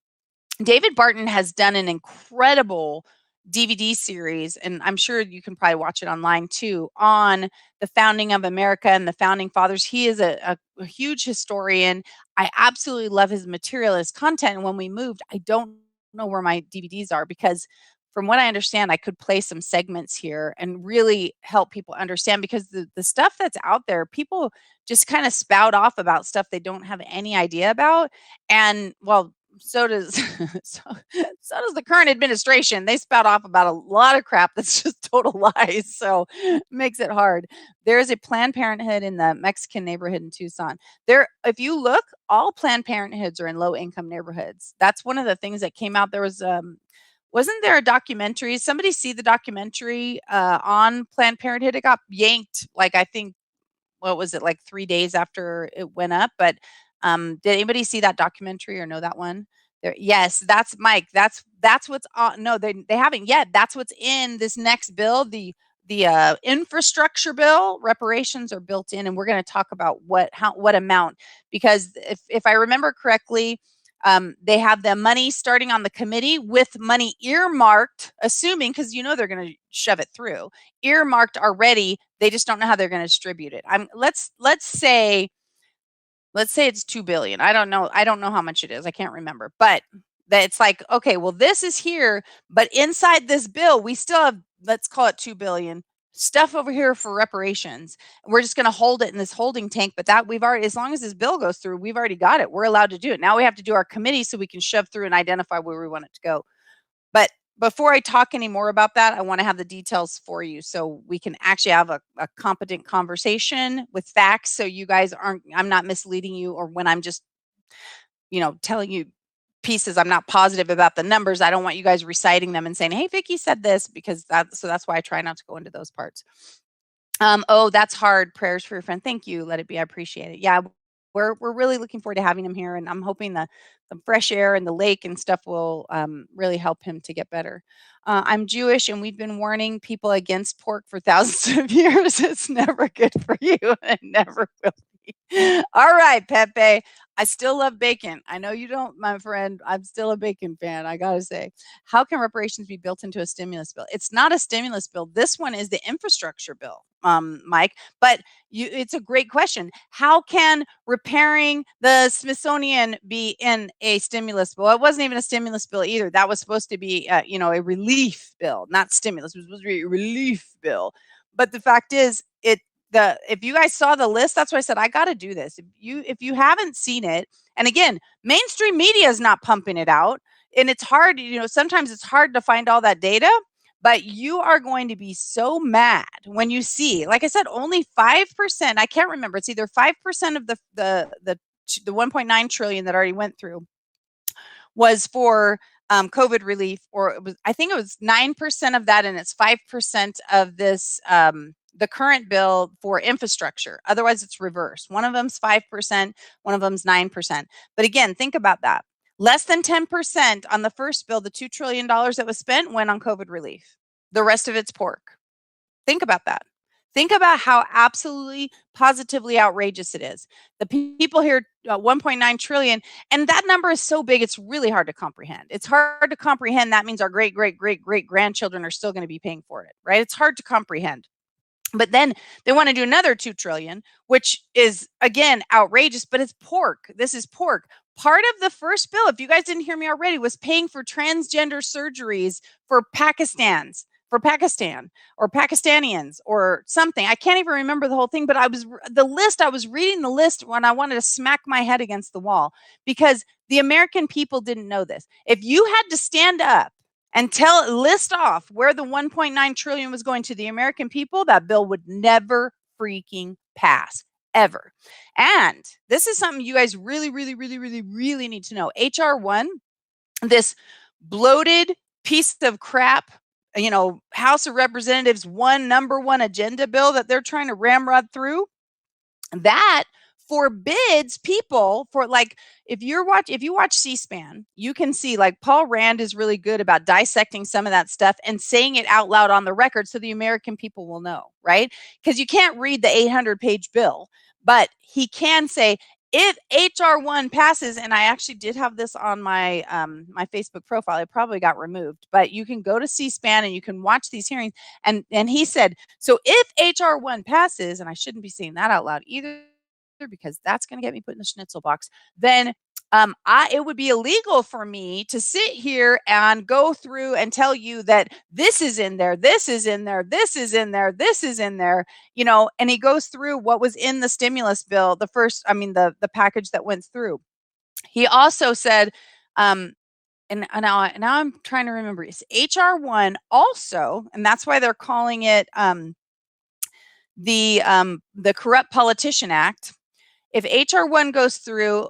A: David Barton has done an incredible DVD series, and I'm sure you can probably watch it online too, on the founding of America and the founding fathers. He is a huge historian. I absolutely love his material, his content. And when we moved, I don't know where my DVDs are, because from what I understand, I could play some segments here and really help people understand, because the stuff that's out there, people just kind of spout off about stuff they don't have any idea about. And well, so does so does the current administration. They spout off about a lot of crap that's just total lies. So it makes it hard. There is a Planned Parenthood in the Mexican neighborhood in Tucson. There, if you look, all Planned Parenthoods are in low income neighborhoods. That's one of the things that came out. There was wasn't there a documentary? Somebody see the documentary on Planned Parenthood? It got yanked, like, I think, what was it, like 3 days after it went up? But did anybody see that documentary or know that one? There, yes, that's Mike. That's what's on. No, they haven't yet. That's what's in this next bill, the infrastructure bill. Reparations are built in, and we're going to talk about what amount, because if I remember correctly, they have the money starting on the committee with money earmarked, assuming, because they're going to shove it through, earmarked already. They just don't know how they're going to distribute it. Let's say it's 2 billion. I don't know. I don't know how much it is. I can't remember. But that it's like, okay, well, this is here, but inside this bill, we still have, let's call it 2 billion stuff over here for reparations. We're just going to hold it in this holding tank, but that we've already, as long as this bill goes through, we've already got it. We're allowed to do it. Now we have to do our committee so we can shove through and identify where we want it to go. But before I talk any more about that, I want to have the details for you so we can actually have a competent conversation with facts, so you guys I'm not misleading you, or when I'm just, telling you pieces, I'm not positive about the numbers. I don't want you guys reciting them and saying, "Hey, Vicky said this," because that's why I try not to go into those parts. Oh, that's hard. Prayers for your friend. Thank you. Let it be. I appreciate it. Yeah, we're really looking forward to having him here, and I'm hoping the fresh air and the lake and stuff will really help him to get better. I'm Jewish, and we've been warning people against pork for thousands of years. It's never good for you, and it never will be. All right, Pepe. I still love bacon. I know you don't, my friend. I'm still a bacon fan, I gotta say. How can reparations be built into a stimulus bill? It's not a stimulus bill. This one is the infrastructure bill, Mike. But it's a great question. How can repairing the Smithsonian be in a stimulus bill? It wasn't even a stimulus bill either. That was supposed to be, a relief bill, not stimulus. It was supposed to be a relief bill. But the fact is, if you guys saw the list, that's why I said I got to do this. If you haven't seen it, and again, mainstream media is not pumping it out, and it's hard. Sometimes it's hard to find all that data. But you are going to be so mad when you see, like I said, only 5%. I can't remember. It's either 5% of the 1.9 trillion that already went through, was for COVID relief, or I think it was 9% of that, and it's 5% of this the current bill for infrastructure. Otherwise, it's reversed. One of them's 5%, one of them's 9%. But again, think about that. Less than 10% on the first bill, the $2 trillion that was spent, went on COVID relief. The rest of it's pork. Think about that. Think about how absolutely positively outrageous it is. The people here, 1.9 trillion, and that number is so big, it's really hard to comprehend. It's hard to comprehend. That means our great, great, great, great grandchildren are still going to be paying for it, right? It's hard to comprehend. But then they want to do another 2 trillion, which is again outrageous, but it's pork. This is pork. Part of the first bill, if you guys didn't hear me already, was paying for transgender surgeries for Pakistan or Pakistanians or something. I can't even remember the whole thing, but I was reading the list when I wanted to smack my head against the wall, because the American people didn't know this. If you had to stand up and list off where the 1.9 trillion was going to the American people, that bill would never freaking pass, ever. And this is something you guys really, really, really, really, really need to know. HR1, this bloated piece of crap, House of Representatives number one agenda bill that they're trying to ramrod through, that forbids people for, like, if you watch C-SPAN, you can see, like, Paul Rand is really good about dissecting some of that stuff and saying it out loud on the record so the American people will know, right? Because you can't read the 800-page bill, but he can say, if HR1 passes, and I actually did have this on my my Facebook profile, it probably got removed, but you can go to C-SPAN and you can watch these hearings. And he said, so if HR1 passes, and I shouldn't be saying that out loud either, because that's going to get me put in the schnitzel box, then it would be illegal for me to sit here and go through and tell you that this is in there, this is in there, this is in there, this is in there, and he goes through what was in the stimulus bill, the package that went through. He also said, and now I'm trying to remember, it's HR1 also, and that's why they're calling it the Corrupt Politician Act. If HR1 goes through,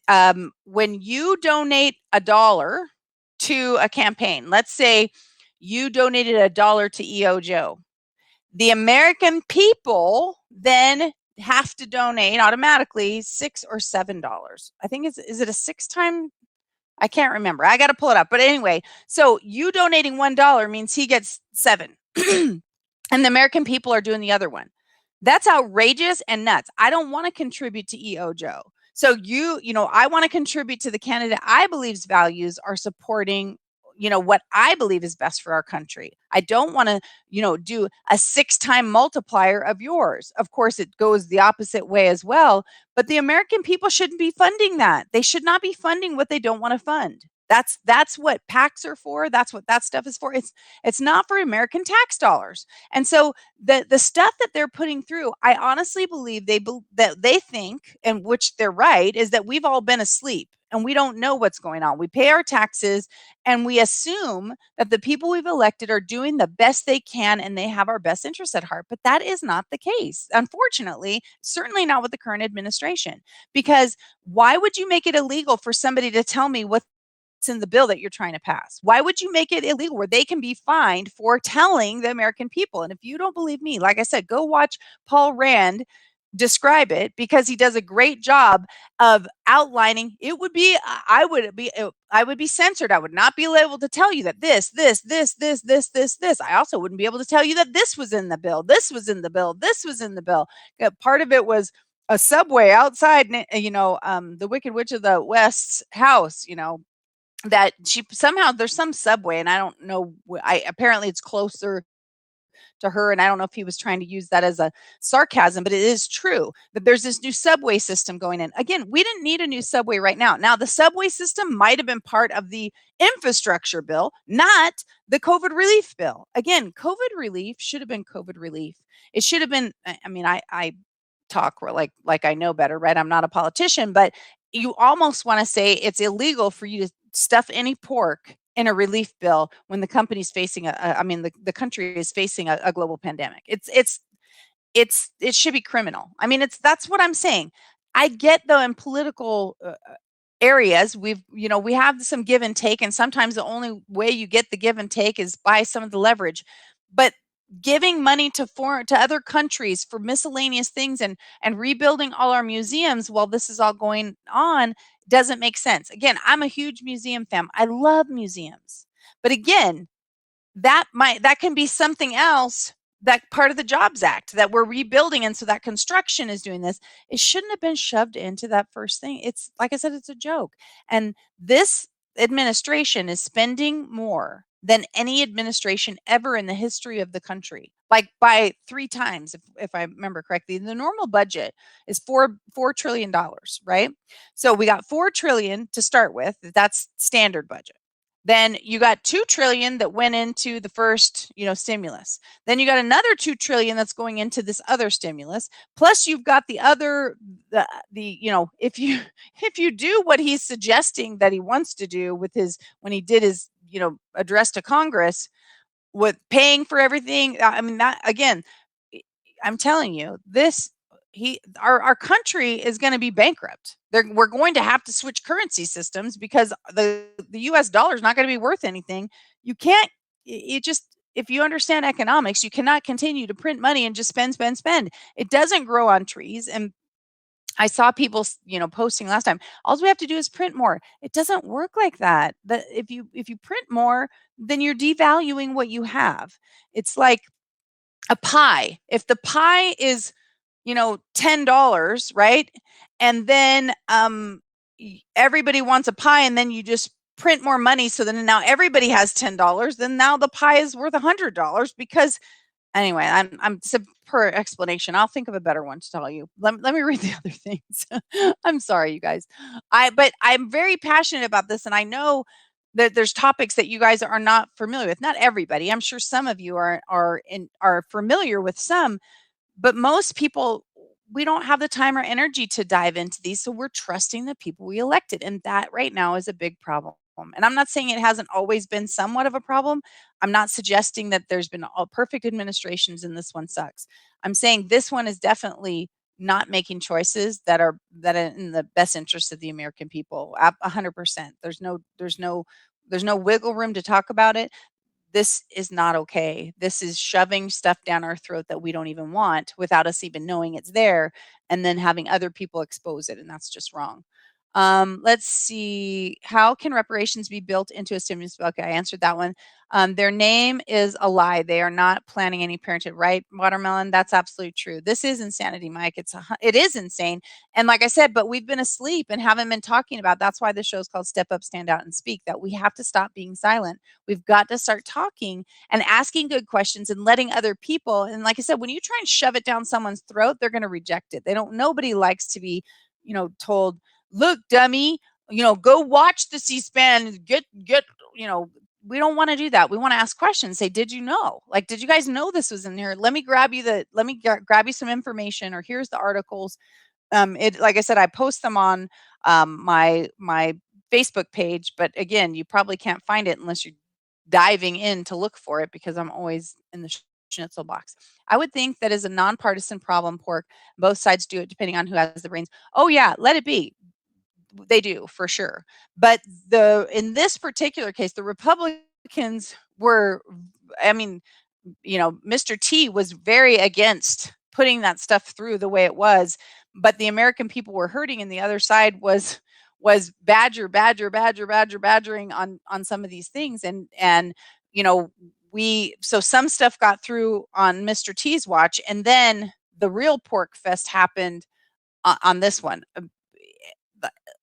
A: when you donate $1 to a campaign, let's say you donated $1 to EO Joe, the American people then have to donate automatically $6 or $7. I think is it a 6 time? I can't remember. I got to pull it up. But anyway, so you donating $1 means he gets 7. And the American people are doing the other one. That's outrageous and nuts. I don't want to contribute to EO Joe. So I want to contribute to the candidate I believe's values are supporting, what I believe is best for our country. I don't want to, do a 6-time multiplier of yours. Of course, it goes the opposite way as well, but the American people shouldn't be funding that. They should not be funding what they don't want to fund. That's what PACs are for. That's what that stuff is for. It's not for American tax dollars. And so the stuff that they're putting through, I honestly believe that they think, and which they're right, is that we've all been asleep and we don't know what's going on. We pay our taxes and we assume that the people we've elected are doing the best they can and they have our best interests at heart. But that is not the case. Unfortunately, certainly not with the current administration. Because why would you make it illegal for somebody to tell me what's in the bill that you're trying to pass? Why would you make it illegal where they can be fined for telling the American people? And if you don't believe me, like I said, go watch Paul Rand describe it, because he does a great job of outlining. I would be censored. I would not be able to tell you that this. I also wouldn't be able to tell you that this was in the bill. This was in the bill. This was in the bill. Part of it was a subway outside, the Wicked Witch of the West's house, that there's some subway, and I don't know, apparently it's closer to her, and I don't know if he was trying to use that as a sarcasm, but it is true that there's this new subway system going in. Again, we didn't need a new subway right now. Now, the subway system might have been part of the infrastructure bill, not the COVID relief bill. Again, COVID relief should have been COVID relief. It should have been, I talk like I know better, right? I'm not a politician, but you almost want to say it's illegal for you to stuff any pork in a relief bill when the company's facing the country is facing a global pandemic. It should be criminal. That's what I'm saying. I get though in political areas. We have some give and take, and sometimes the only way you get the give and take is by some of the leverage. But giving money to other countries for miscellaneous things and rebuilding all our museums while this is all going on doesn't make sense. Again, I'm a huge museum fan. I love museums. But again, that can be something else, that part of the Jobs Act that we're rebuilding, and so that construction is doing this. It shouldn't have been shoved into that first thing. It's like I said, it's a joke. And this administration is spending more than any administration ever in the history of the country, like by 3 times, if I remember correctly. The normal budget is $4 trillion, right? So we got 4 trillion to start with. That's standard budget. Then you got 2 trillion that went into the first, stimulus. Then you got another 2 trillion that's going into this other stimulus. Plus you've got the other, if you if you do what he's suggesting that he wants to do with his, when he did his, address to Congress, with paying for everything. I mean, that again, I'm telling you, our country is going to be bankrupt. We're going to have to switch currency systems because the US dollar is not going to be worth anything. You can't you just If you understand economics, you cannot continue to print money and just spend, spend, spend. It doesn't grow on trees. And I saw people, posting last time, all we have to do is print more. It doesn't work like that. If you print more, then you're devaluing what you have. It's like a pie. If the pie is, $10, right? And then everybody wants a pie, and then you just print more money, so then now everybody has $10, then now the pie is worth $100 because anyway, I'm per explanation. I'll think of a better one to tell you. Let me read the other things. I'm sorry, you guys. But I'm very passionate about this, and I know that there's topics that you guys are not familiar with. Not everybody. I'm sure some of you are familiar with some, but most people, we don't have the time or energy to dive into these, so we're trusting the people we elected, and that right now is a big problem. And I'm not saying it hasn't always been somewhat of a problem. I'm not suggesting that there's been all perfect administrations and this one sucks. I'm saying this one is definitely not making choices that are in the best interest of the American people. 100%. There's no wiggle room to talk about it. This is not okay. This is shoving stuff down our throat that we don't even want without us even knowing it's there, and then having other people expose it, and that's just wrong. Let's see. How can reparations be built into a stimulus bill? Okay, I answered that one. Their name is a lie. They are not planning any parenthood, right? Watermelon. That's absolutely true. This is insanity, Mike. It is insane. And like I said, but we've been asleep and haven't been talking about. That's why the show is called Step Up, Stand Out, and Speak. That we have to stop being silent. We've got to start talking and asking good questions and letting other people. And like I said, when you try and shove it down someone's throat, they're going to reject it. They don't. Nobody likes to be, told, look, dummy, go watch the C-SPAN, we don't want to do that. We want to ask questions. Say, did you know? Like, did you guys know this was in here? Let me grab you some information, or here's the articles. Like I said, I post them on my Facebook page, but again, you probably can't find it unless you're diving in to look for it, because I'm always in the schnitzel box. I would think that is a nonpartisan problem. Pork. Both sides do it depending on who has the brains. Oh yeah, let it be. They do, for sure. But in this particular case, the Republicans were, I mean, Mr. T was very against putting that stuff through the way it was, but the American people were hurting, and the other side was badgering on some of these things, and so some stuff got through on Mr. T's watch, and then the real pork fest happened on this one.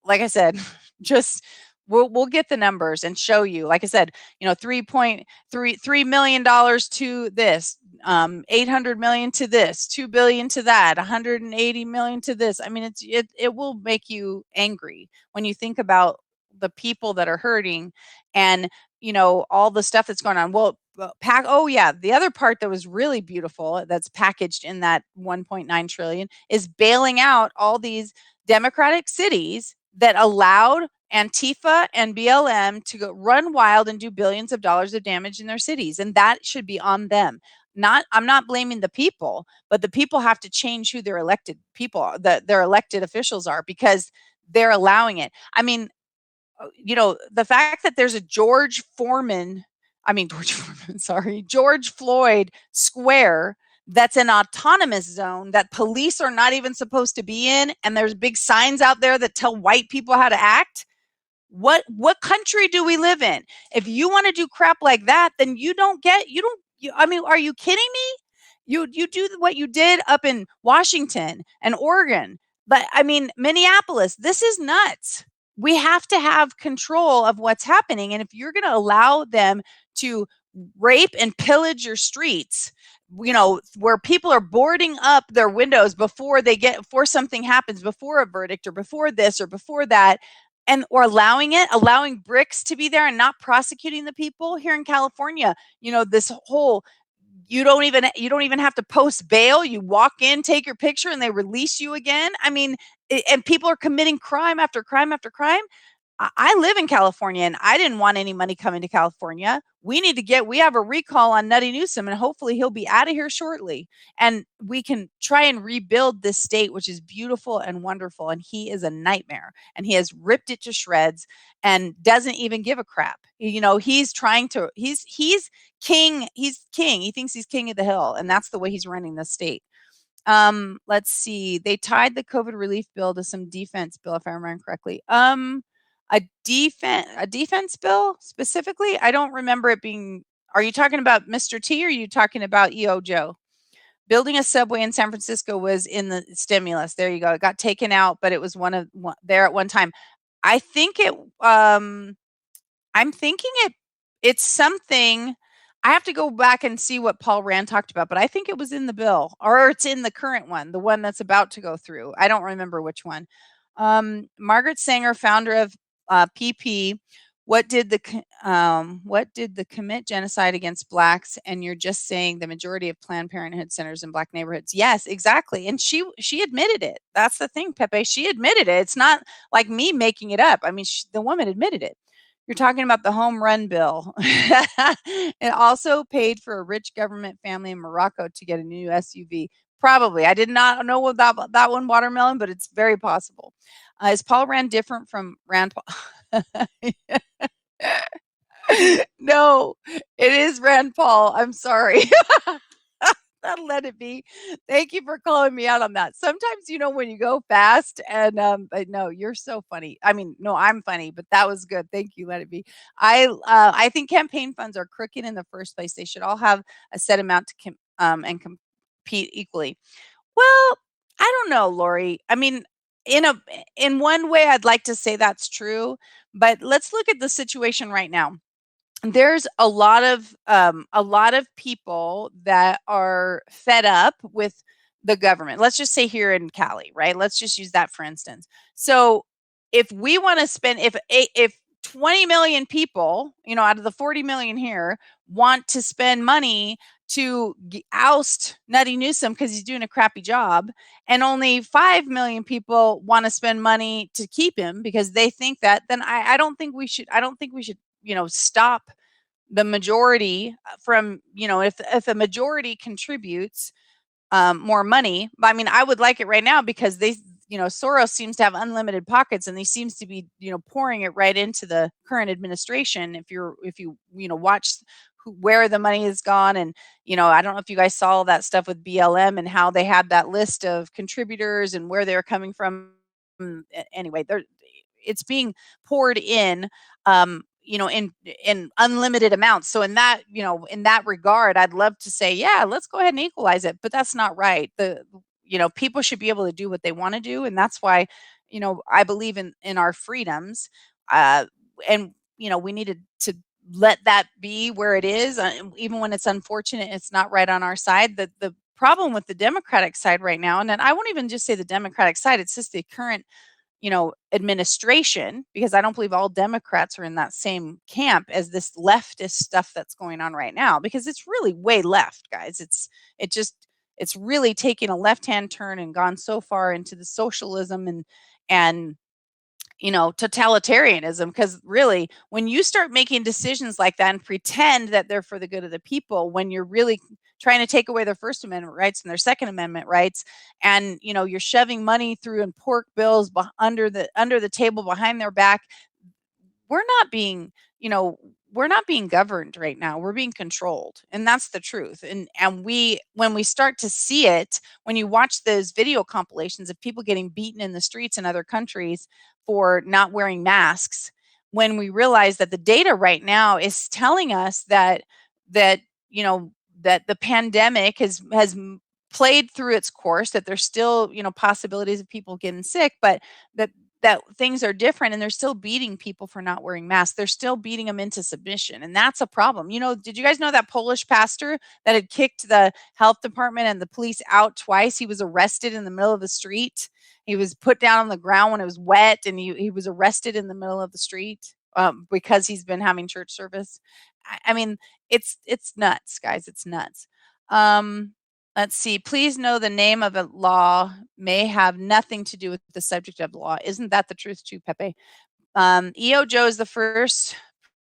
A: Like I said, just we'll get the numbers and show you. Like I said, $3.33 million to this, 800 million to this, 2 billion to that, 180 million to this. I mean, it will make you angry when you think about the people that are hurting, and all the stuff that's going on. Well, oh yeah, the other part that was really beautiful that's packaged in that 1.9 trillion is bailing out all these Democratic cities that allowed Antifa and BLM to go run wild and do billions of dollars of damage in their cities. And that should be on them. I'm not blaming the people, but the people have to change who their elected officials are, because they're allowing it. I mean, the fact that there's a George Foreman, sorry, George Floyd Square that's an autonomous zone that police are not even supposed to be in, and there's big signs out there that tell white people how to act. What country do we live in? If you want to do crap like that, then I mean, are you kidding me? You do what you did up in Washington and Oregon, but I mean Minneapolis, this is nuts. We have to have control of what's happening, and if you're going to allow them to rape and pillage your streets, where people are boarding up their windows before something happens, before a verdict or before this or before that, and or allowing bricks to be there and not prosecuting the people here in California. This whole you don't even have to post bail. You walk in, take your picture, and they release you again. I mean, and people are committing crime after crime after crime. I live in California, and I didn't want any money coming to California. We have a recall on Nutty Newsom, and hopefully he'll be out of here shortly. And we can try and rebuild this state, which is beautiful and wonderful. And he is a nightmare, and he has ripped it to shreds and doesn't even give a crap. He's trying to, he's king. He's king. He thinks he's king of the hill, and that's the way he's running the state. Let's see. They tied the COVID relief bill to some defense bill, if I remember correctly. A defense bill specifically? I don't remember it being. Are you talking about Mr. T or are you talking about EO Joe? Building a subway in San Francisco was in the stimulus. There you go. It got taken out, but it was there at one time. I think I'm thinking it's something. I have to go back and see what Paul Rand talked about, but I think it was in the bill, or it's in the current one, the one that's about to go through. I don't remember which one. Margaret Sanger, founder of PP, what did the commit genocide against blacks? And you're just saying the majority of Planned Parenthood centers in black neighborhoods. Yes, exactly. And she admitted it. That's the thing, Pepe. She admitted it. It's not like me making it up. I mean, the woman admitted it. You're talking about the home run bill. It also paid for a rich government family in Morocco to get a new SUV. Probably. I did not know about that one, watermelon, but it's very possible. Is Paul Rand different from Rand Paul? No, it is Rand Paul. I'm sorry. That'll let it be. Thank you for calling me out on that. Sometimes, when you go fast and but no, you're so funny. I mean, no, I'm funny, but that was good. Thank you. Let it be. I think campaign funds are crooked in the first place. They should all have a set amount to and compete equally. Well, I don't know, Lori. I mean, in one way, I'd like to say that's true, but let's look at the situation right now. There's a lot of people that are fed up with the government. Let's just say here in Cali, right? Let's just use that for instance. So if we want to spend, if 20 million people, out of the 40 million here, want to spend money to oust Nutty Newsom because he's doing a crappy job, and only 5 million people want to spend money to keep him because they think that, then I don't think we should. I don't think we should stop the majority from, if a majority contributes more money. I mean, I would like it right now because Soros seems to have unlimited pockets, and he seems to be, pouring it right into the current administration. If you watch where the money has gone, and I don't know if you guys saw that stuff with BLM and how they had that list of contributors and where they're coming from. Anyway, it's being poured in, in unlimited amounts. So in that regard, I'd love to say, yeah, let's go ahead and equalize it, but that's not right. People should be able to do what they want to do, and that's why, I believe in our freedoms, and we needed to let that be where it is, even when it's unfortunate, it's not right on our side. The problem with the Democratic side right now, and then I won't even just say the Democratic side, it's just the current administration, because I don't believe all Democrats are in that same camp as this leftist stuff that's going on right now, because it's really way left, guys. It's really taken a left-hand turn and gone so far into the socialism and totalitarianism, because really, when you start making decisions like that and pretend that they're for the good of the people, when you're really trying to take away their First Amendment rights and their Second Amendment rights, and you're shoving money through and pork bills under the table behind their back. We're not being, you know, we're not being governed right now. We're being controlled. And that's the truth. And we when we start to see it, when you watch those video compilations of people getting beaten in the streets in other countries for not wearing masks, when we realize that the data right now is telling us that you know that the pandemic has played through its course, that there's still possibilities of people getting sick, but that things are different, and they're still beating people for not wearing masks. They're still beating them into submission, and that's a problem. Did you guys know that Polish pastor that had kicked the health department and the police out twice? He was arrested in the middle of the street. He was put down on the ground when it was wet, and he was arrested in the middle of the street because he's been having church service. I mean, it's nuts, guys. It's nuts. Let's see. Please know the name of a law may have nothing to do with the subject of the law. Isn't that the truth too, Pepe? E.O. Joe is the first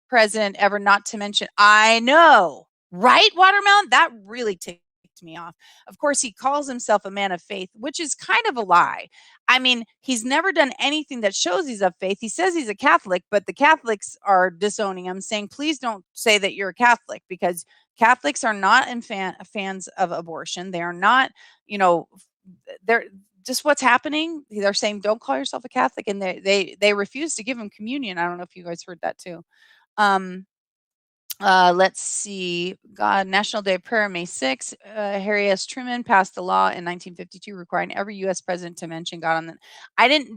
A: president ever not to mention. I know, right, Watermelon? That really ticked me off. Of course, he calls himself a man of faith, which is kind of a lie. I mean, he's never done anything that shows he's of faith. He says he's a Catholic, but the Catholics are disowning him, saying, please don't say that you're a Catholic, because Catholics are not fans of abortion. They are not, they're just what's happening. They're saying, don't call yourself a Catholic. And they refuse to give him communion. I don't know if you guys heard that too. Let's see. God, National Day of Prayer, May 6th. Harry S. Truman passed the law in 1952 requiring every U.S. president to mention God on the.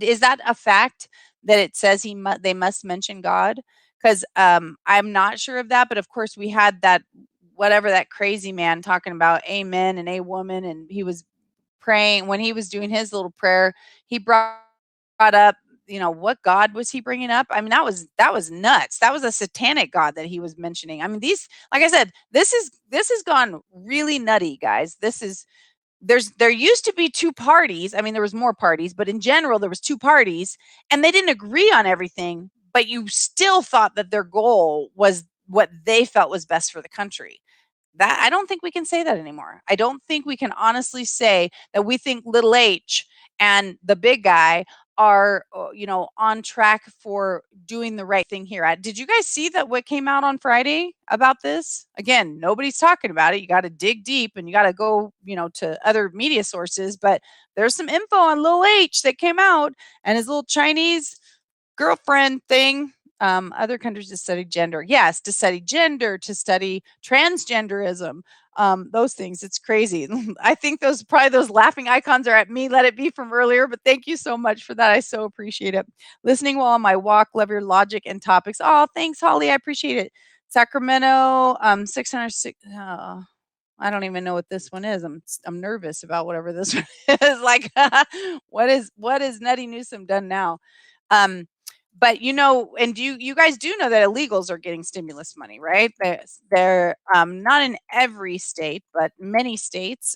A: Is that a fact that it says they must mention God? Because I'm not sure of that, but of course we had that that crazy man talking about amen and a woman, and he was praying when he was doing his little prayer. He brought up, what God was he bringing up? I mean, that was nuts. That was a satanic God that he was mentioning. I mean, like I said, this has gone really nutty, guys. There used to be two parties. I mean, there was more parties, but in general, there was two parties, and they didn't agree on everything, but you still thought that their goal was what they felt was best for the country. That I don't think we can say that anymore. I don't think we can honestly say that we think little h and the big guy are on track for doing the right thing here. Did you guys see that what came out on Friday about this? Again, nobody's talking about it. You got to dig deep, and you got to go to other media sources, but there's some info on little h that came out, and his little Chinese girlfriend thing. Other countries to study gender. Yes, to study gender, to study transgenderism, those things. It's crazy. I think those laughing icons are at me. Let it be from earlier, but thank you so much for that. I so appreciate it. Listening while on my walk. Love your logic and topics. Oh, thanks, Holly. I appreciate it. Sacramento, 606. Oh, I don't even know what this one is. I'm nervous about whatever this one is. Like, what is Nutty Newsom done now? But and you guys do know that illegals are getting stimulus money, right? They're not in every state, but many states.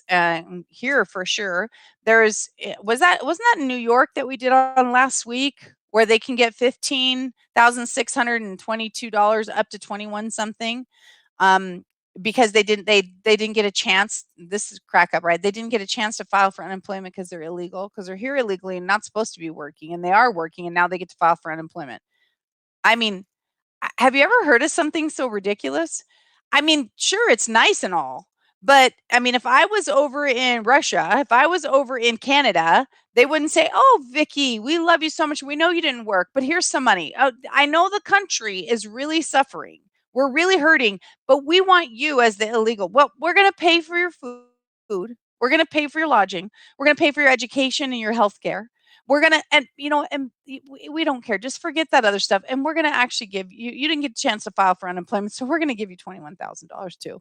A: Here for sure. Wasn't that in New York that we did on last week, where they can get $15,622 up to 21 something, because they didn't get a chance. This is crack up, right? They didn't get a chance to file for unemployment because they're illegal, because they're here illegally and not supposed to be working, and they are working, and now they get to file for unemployment. I mean, have you ever heard of something so ridiculous? I mean, sure, it's nice and all, but I mean, if I was over in Russia, if I was over in Canada, they wouldn't say, "Oh, Vicky, we love you so much. We know you didn't work, but here's some money. I know the country is really suffering. We're really hurting, but we want you as the illegal. Well, we're going to pay for your food. We're going to pay for your lodging. We're going to pay for your education and your health care. We're going to, and we don't care. Just forget that other stuff. And we're going to actually give you didn't get a chance to file for unemployment, so we're going to give you $21,000 too."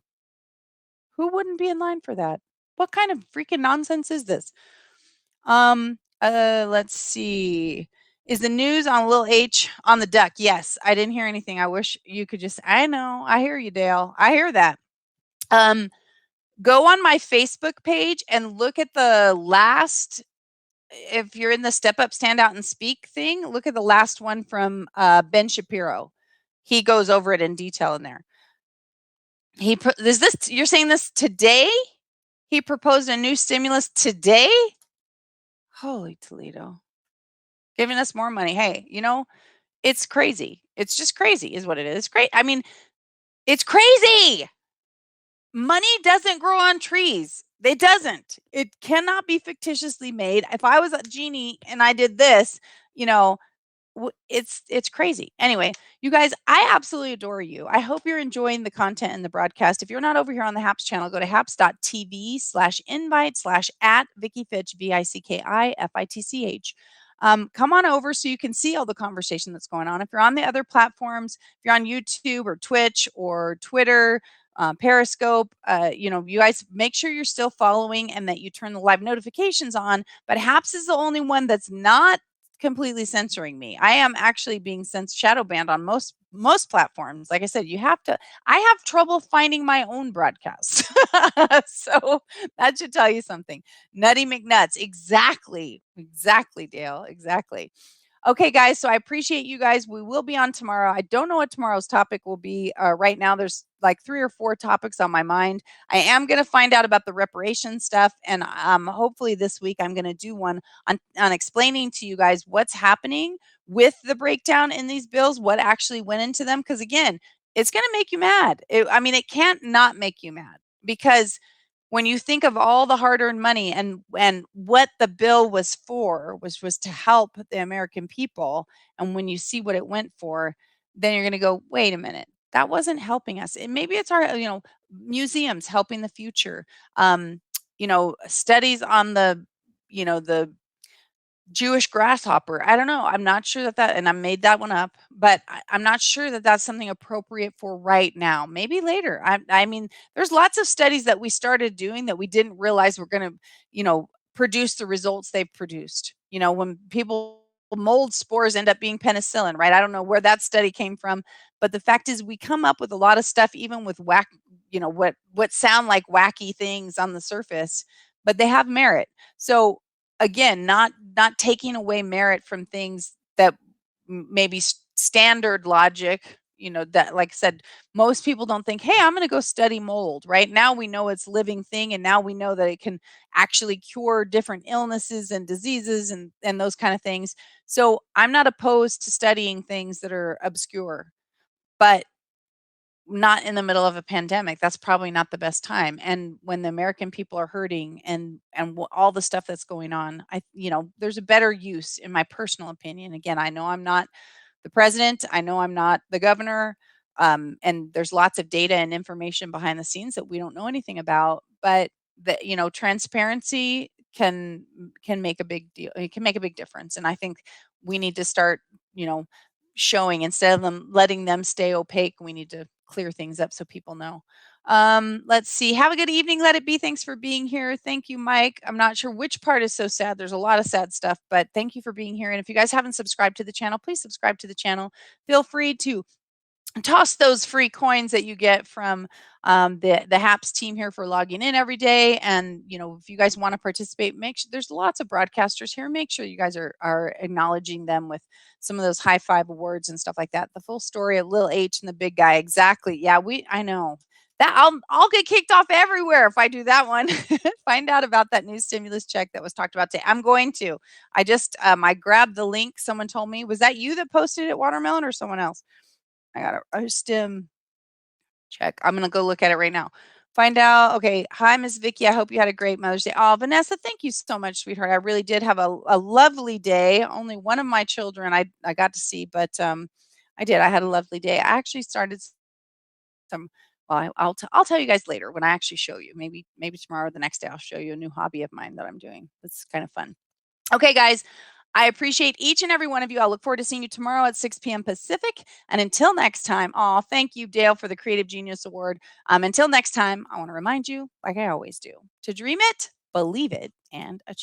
A: Who wouldn't be in line for that? What kind of freaking nonsense is this? Let's see. Is the news on Lil H on the duck? Yes. I didn't hear anything. I wish you could I know. I hear you, Dale. I hear that. Go on my Facebook page and look at the last, if you're in the Step Up, Stand Out, and Speak thing, look at the last one from Ben Shapiro. He goes over it in detail in there. Is this you're saying this today? He proposed a new stimulus today? Holy Toledo. Giving us more money. Hey, it's crazy. It's just crazy is what it is. Great. I mean, it's crazy. Money doesn't grow on trees. It doesn't. It cannot be fictitiously made. If I was a genie and I did this, you know, it's crazy. Anyway, you guys, I absolutely adore you. I hope you're enjoying the content in the broadcast. If you're not over here on the Haps channel, go to haps.tv/invite/ Vicky Fitch, VICKIFITCH. Come on over so you can see all the conversation that's going on. If you're on the other platforms, if you're on YouTube or Twitch or Twitter, Periscope, you guys make sure you're still following and that you turn the live notifications on. But Haps is the only one that's not completely censoring me. I am actually being shadow banned on most platforms. Like I said, I have trouble finding my own broadcast. So that should tell you something. Nutty McNuts. Exactly. Exactly, Dale. Exactly. Okay, guys. So I appreciate you guys. We will be on tomorrow. I don't know what tomorrow's topic will be. Right now, there's like 3 or 4 topics on my mind. I am going to find out about the reparation stuff, and hopefully this week I'm going to do one on explaining to you guys what's happening with the breakdown in these bills, what actually went into them. Because again, it's going to make you mad. I mean, it can't not make you mad because when you think of all the hard-earned money and what the bill was for was to help the American people, and when you see what it went for, then you're going to go, wait a minute, that wasn't helping us. And maybe it's our museums helping the future, studies on the Jewish grasshopper. I don't know. I'm not sure and I made that one up, but I'm not sure that that's something appropriate for right now. Maybe later. I mean, there's lots of studies that we started doing that we didn't realize were going to, produce the results they've produced. When people mold spores end up being penicillin, right? I don't know where that study came from, but the fact is we come up with a lot of stuff, even with what sound like wacky things on the surface, but they have merit. So again, not taking away merit from things that maybe standard logic, that like I said, most people don't think, hey, I'm going to go study mold. Right now we know it's living thing, and now we know that it can actually cure different illnesses and diseases and those kind of things. So I'm not opposed to studying things that are obscure, but not in the middle of a pandemic. That's probably not the best time. And when the American people are hurting and all the stuff that's going on, there's a better use, in my personal opinion. Again, I know I'm not the president. I know I'm not the governor. And there's lots of data and information behind the scenes that we don't know anything about. But transparency can make a big deal. It can make a big difference. And I think we need to start, showing, instead of them letting them stay opaque, we need to clear things up so people know. Let's see. Have a good evening. Let it be. Thanks for being here. Thank you, Mike. I'm not sure which part is so sad. There's a lot of sad stuff, but thank you for being here. And if you guys haven't subscribed to the channel, please subscribe to the channel. Feel free to toss those free coins that you get from the HAPS team here for logging in every day. And if you guys want to participate, make sure there's lots of broadcasters here. Make sure you guys are acknowledging them with some of those high five awards and stuff like that. The full story of Lil H and the big guy. Exactly. Yeah, I know that I'll get kicked off everywhere if I do that one. Find out about that new stimulus check that was talked about today. I'm going to. I just I grabbed the link. Someone told me. Was that you that posted it, Watermelon, or someone else? I got a stim check. I'm going to go look at it right now. Find out. Okay. Hi, Miss Vicky. I hope you had a great Mother's Day. Oh, Vanessa, thank you so much, sweetheart. I really did have a lovely day. Only one of my children I got to see, but I did. I had a lovely day. I actually started some. Well, I'll tell you guys later when I actually show you. Maybe tomorrow or the next day I'll show you a new hobby of mine that I'm doing. It's kind of fun. Okay, guys. I appreciate each and every one of you. I look forward to seeing you tomorrow at 6 p.m. Pacific. And until next time, thank you, Dale, for the Creative Genius Award. Until next time, I want to remind you, like I always do, to dream it, believe it, and achieve.